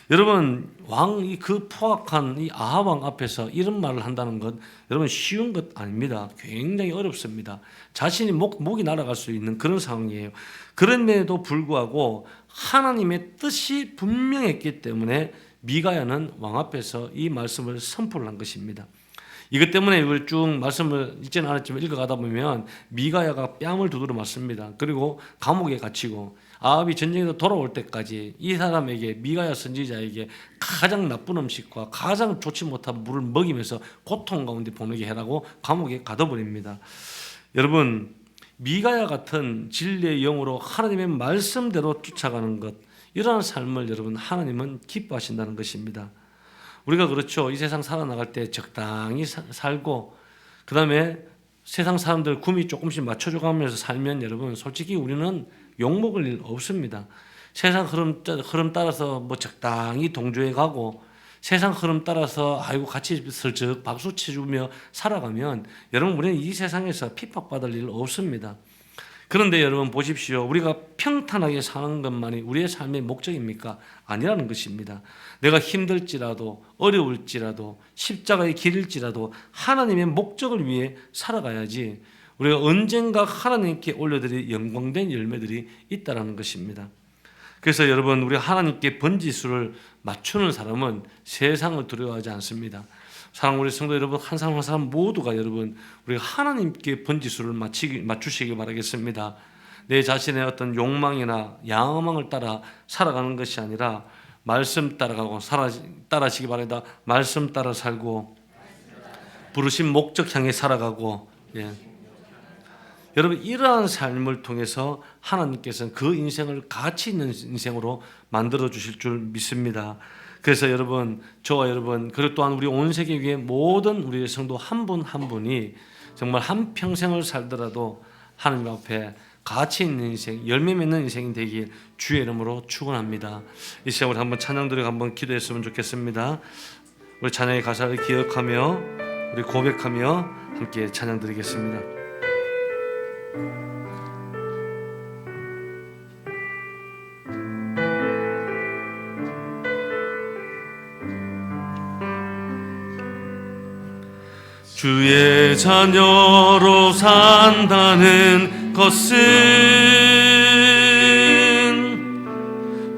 여러분, 왕이 그 포악한 이 아합 왕 앞에서 이런 말을 한다는 것, 여러분 쉬운 것 아닙니다. 굉장히 어렵습니다. 자신이 목이 날아갈 수 있는 그런 상황이에요. 그런데도 불구하고 하나님의 뜻이 분명했기 때문에 미가야는 왕 앞에서 이 말씀을 선포를 한 것입니다. 이것 때문에 이걸 쭉 말씀을 읽지는 않았지만 읽어가다 보면 미가야가 뺨을 두드려 맞습니다. 그리고 감옥에 갇히고 아합이 전쟁에서 돌아올 때까지 이 사람에게, 미가야 선지자에게 가장 나쁜 음식과 가장 좋지 못한 물을 먹이면서 고통 가운데 보내게 해라고 감옥에 가둬버립니다. 여러분, 미가야 같은 진리의 영으로 하나님의 말씀대로 쫓아가는 것, 이러한 삶을 여러분 하나님은 기뻐하신다는 것입니다. 우리가 그렇죠. 이 세상 살아나갈 때 적당히 살고 그 다음에 세상 사람들 구미 조금씩 맞춰줘가면서 살면 여러분 솔직히 우리는 욕먹을 일 없습니다. 세상 흐름 따라서 뭐 적당히 동조해 가고 세상 흐름 따라서 아이고 같이 슬쩍 박수 쳐주며 살아가면 여러분 우리는 이 세상에서 핍박받을 일 없습니다. 그런데 여러분 보십시오. 우리가 평탄하게 사는 것만이 우리의 삶의 목적입니까? 아니라는 것입니다. 내가 힘들지라도 어려울지라도 십자가의 길일지라도 하나님의 목적을 위해 살아가야지 우리가 언젠가 하나님께 올려드릴 영광된 열매들이 있다는 것입니다. 그래서 여러분 우리 하나님께 번지수를 맞추는 사람은 세상을 두려워하지 않습니다. 사랑 우리 성도 여러분 한 사람 한 사람 모두가 여러분 우리가 하나님께 번지수를 맞추시기 바라겠습니다. 내 자신의 어떤 욕망이나 야망을 따라 살아가는 것이 아니라 말씀 따라가고 따라시기 바랍니다. 말씀 따라 살고 부르신 목적 향해 살아가고 여러분 이러한 삶을 통해서 하나님께서는 그 인생을 가치 있는 인생으로 만들어 주실 줄 믿습니다. 그래서 여러분 저와 여러분 그리고 또한 우리 온 세계 위에 모든 우리의 성도 한 분 한 분이 정말 한 평생을 살더라도 하나님 앞에 가치 있는 인생, 열매 맺는 인생이 되길 주의 이름으로 축원합니다. 이 시간 우리 한번 찬양 드리고 한번 기도했으면 좋겠습니다. 우리 찬양의 가사를 기억하며 우리 고백하며 함께 찬양 드리겠습니다. 주의 자녀로 산다는 것은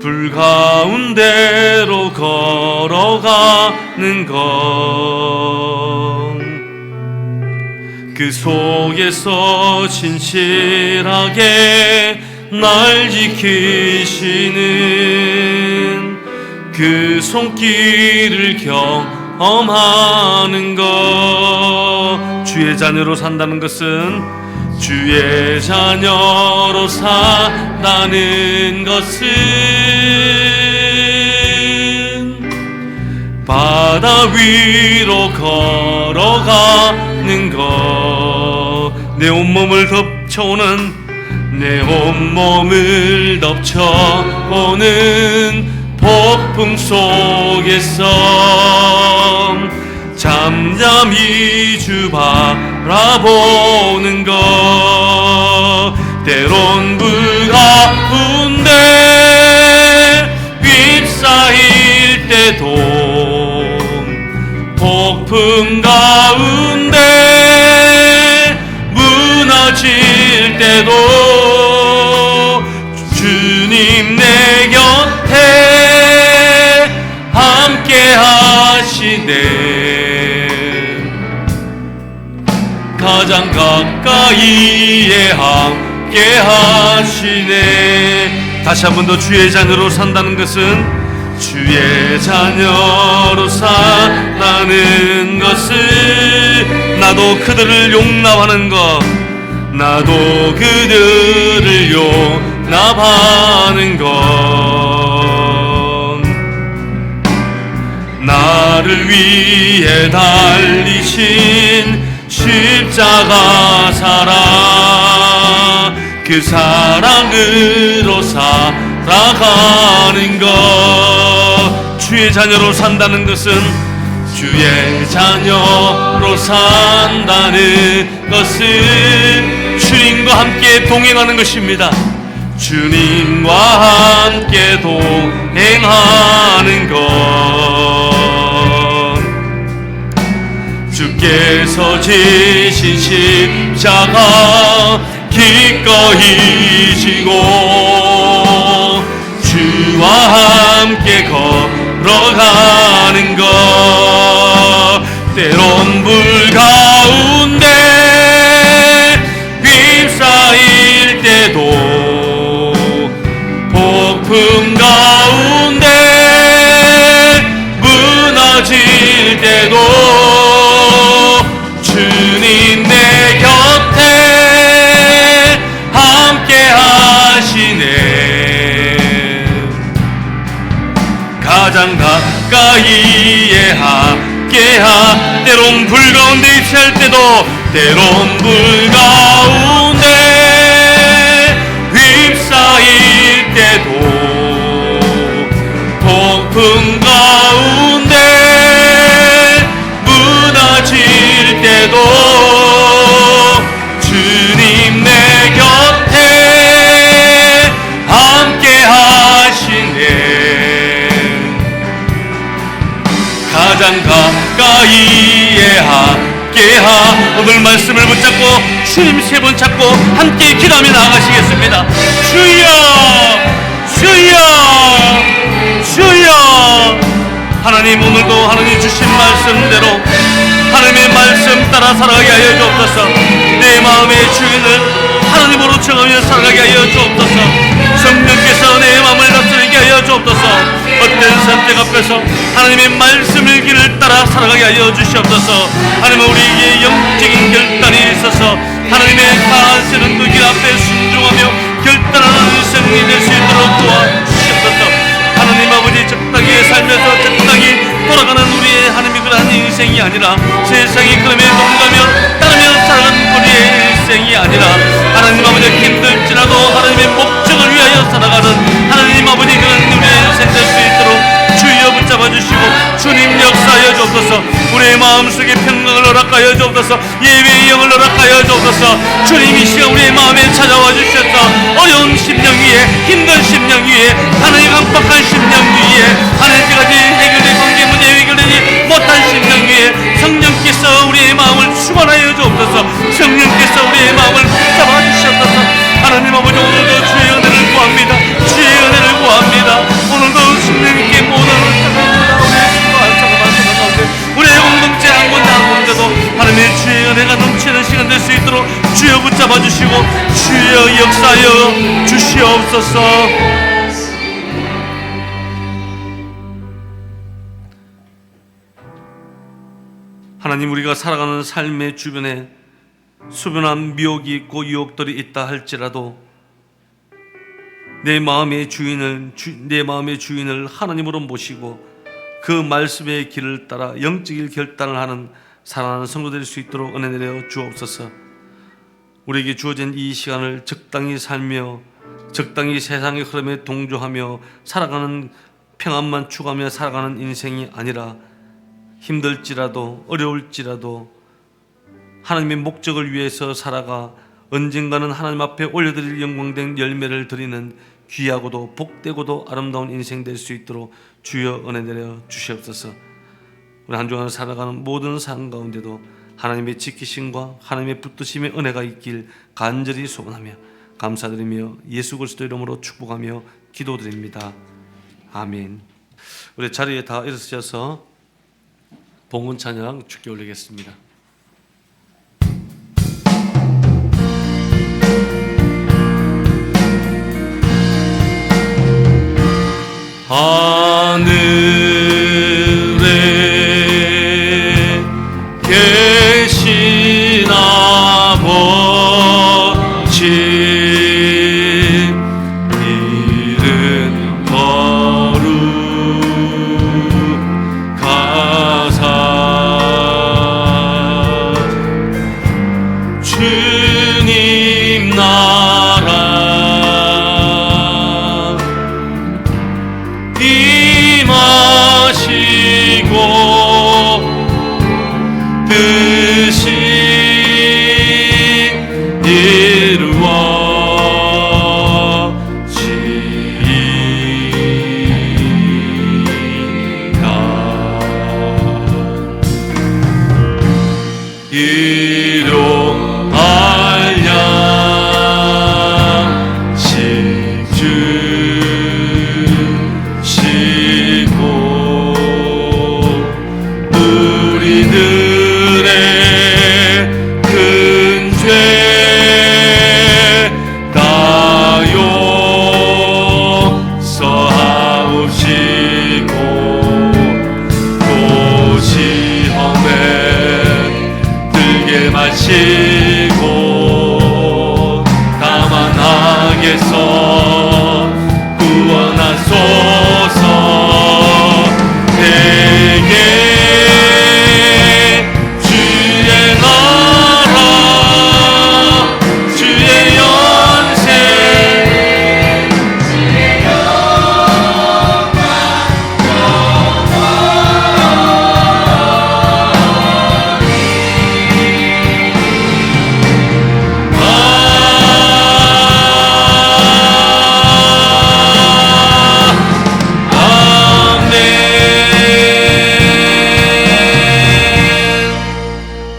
불 가운데로 걸어가는 것, 그 속에서 진실하게 날 지키시는 그 손길을 경험하는 것. 주의 자녀로 산다는 것은, 주의 자녀로 산다는 것은 바다 위로 걸어가는 것. 내 온몸을 덮쳐오는, 내 온몸을 덮쳐오는 폭풍 속에서 잠잠히 주 바라보는 것. 때론 불 가운데 휩싸일 때도, 폭풍 가운데 무너질 때도 주님 내 곁에 함께 하시네. 가장 가까이에 함께 하시네. 다시 한 번 더, 주의 자녀로 산다는 것은, 주의 자녀로 산다는 것은 나도 그들을 용납하는 것, 나도 그들을 용납하는 것. 나를 위해 달리신 십자가 사랑, 그 사랑으로 살아가는 것. 주의 자녀로 산다는 것은, 주의 자녀로 산다는 것은 주님과 함께 동행하는 것입니다. 주님과 함께 동행하는 것. 주께서 지신 십자가 기꺼이 지고 주와 함께 걸어가는 것. 때론 불 가운데 휩싸일 때도, 폭풍 가운데 무너질 때도 주님 내 곁에 함께 하시네. 가장 가까이에 함께하. 때론 불 가운데 휩싸일 때도, 때론 불 가운데 휩싸일 때도, 폭풍 가운데 무너질 때도 주님 내 곁에 함께 하시네. 가장 가까이에 함께하. 오늘 말씀을 붙잡고 주님 세 번 찾고 함께 기도하며 나아가시겠습니다. 주여, 주여, 주여. 하나님, 오늘도 하나님 주신 말씀대로 하나님의 말씀 따라 살아가게 하여 주옵소서. 내 마음의 주인을 하나님으로 정하며 살아가게 하여 주옵소서. 성령께서 내 마음을 다스리게 하여 주옵소서. 어떤 선택 앞에서 하나님의 말씀의 길을 따라 살아가게 하여 주시옵소서. 하나님은 우리에게 영적인 결단이 있어서 하나님의 하시는 그 길 앞에 순종하며 결단하는 인생이 될 수 있도록 도와주시옵소서. 하나님 아버지, 적당히 살면서 적당히 돌아가는 우리의 하나님의 그러한 인생이 아니라 세상이 그럼에 동가며 따르며 살아가는 우리의 인생이 아니라 하나님 아버지, 힘들지라도 하나님의 목적을 위하여 살아가는 하나님 아버지 그런 우리의 인생 될 수 있도록 주여 붙잡아 주시고 주님 역사하여 주옵소서. 우리의 마음속에 평강을 허락하여 주옵소서. 예배의 영을 허락하여 주옵소서. 주님 이 시간 우리의 마음에 찾아와 주셨다. 어려운 심령 위에, 힘든 심령 위에, 하나님 강박한 심령 위에, 하나님 까지 해결된 관계 문제 해결되지 못한 심령 위에 성령께서 우리의 마음을 충만하여 주옵소서. 성령께서 우리의 마음을 붙잡아 주셨소서. 하나님 아버지, 오늘도 주의 은혜를 구합니다. 주의 은혜를 구합니다. 오늘도 성령님께 모든 우리의 공동체 한 군데 한 군데도 하나님의 주의 은혜가 넘치는 시간 될 수 있도록 주여 붙잡아 붙잡아 주시고 주여 역사하여 주시옵소서. 하나님, 우리가 살아가는 삶의 주변에 수변한 미혹이 있고 유혹들이 있다 할지라도 내 마음의 주인을 하나님으로 모시고 그 말씀의 길을 따라 영적인 결단을 하는 사랑하는 성도 될 수 있도록 은혜 내려 주옵소서. 우리에게 주어진 이 시간을 적당히 살며 적당히 세상의 흐름에 동조하며 살아가는, 평안만 추구하며 살아가는 인생이 아니라 힘들지라도 어려울지라도 하나님의 목적을 위해서 살아가 언젠가는 하나님 앞에 올려드릴 영광된 열매를 드리는 귀하고도 복되고도 아름다운 인생 될 수 있도록 주여 은혜 내려 주시옵소서. 우리 한 주간을 살아가는 모든 삶 가운데도 하나님의 지키심과 하나님의 붙드심의 은혜가 있길 간절히 소원하며 감사드리며 예수 그리스도 이름으로 축복하며 기도드립니다. 아멘. 우리 자리에 다 일어서셔서 봉헌 찬양 주께 올리겠습니다. 하늘에 계신 아버지, 이름 거룩하사 주님 나라 임하시고 뜻이 이루어지리라. 일용할 양식 주시고 우리들의 큰 죄 다 용서하옵시고 또 시험에 들게 마시고 다만 악에서 구원하소서. 내게 주의 나라 주의 연세 주의 영광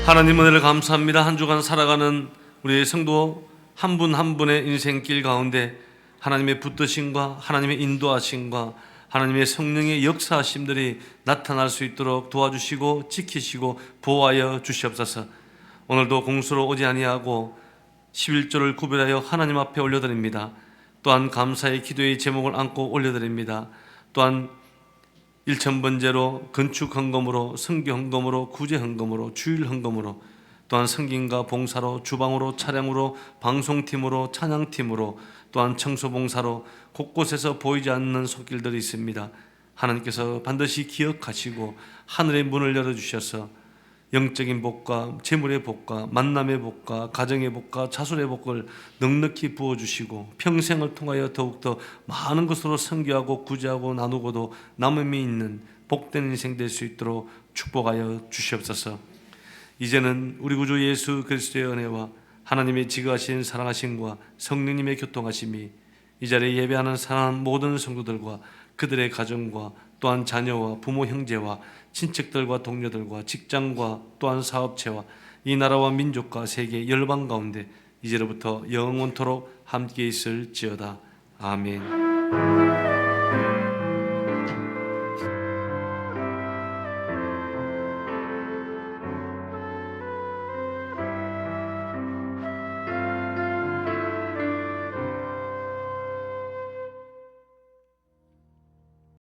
하나님 은혜를 감사합니다. 한 주간 살아가는 우리의 성도 한 분 한 분의 인생길 가운데 하나님의 붙드심과 하나님의 인도하심과 하나님의 성령의 역사하심들이 나타날 수 있도록 도와주시고 지키시고 보호하여 주시옵소서. 오늘도 공수로 오지 아니하고 11조를 구별하여 하나님 앞에 올려드립니다. 또한 감사의 기도의 제목을 안고 올려드립니다. 또한 1,000번제로 건축 헌금으로, 선교 헌금으로, 구제 헌금으로, 주일 헌금으로, 또한 성김과 봉사로, 주방으로, 차량으로, 방송팀으로, 찬양팀으로, 또한 청소봉사로 곳곳에서 보이지 않는 손길들이 있습니다. 하나님께서 반드시 기억하시고 하늘의 문을 열어주셔서 영적인 복과 재물의 복과 만남의 복과 가정의 복과 자손의 복을 넉넉히 부어주시고 평생을 통하여 더욱더 많은 것으로 선교하고 구제하고 나누고도 남음이 있는 복된 인생 될 수 있도록 축복하여 주시옵소서. 이제는 우리 구주 예수 그리스도의 은혜와 하나님의 지극하신 사랑하심과 성령님의 교통하심이 이 자리에 예배하는 사랑하는 모든 성도들과 그들의 가정과 또한 자녀와 부모 형제와 친척들과 동료들과 직장과 또한 사업체와 이 나라와 민족과 세계 열방 가운데 이제로부터 영원토록 함께 있을지어다. 아멘.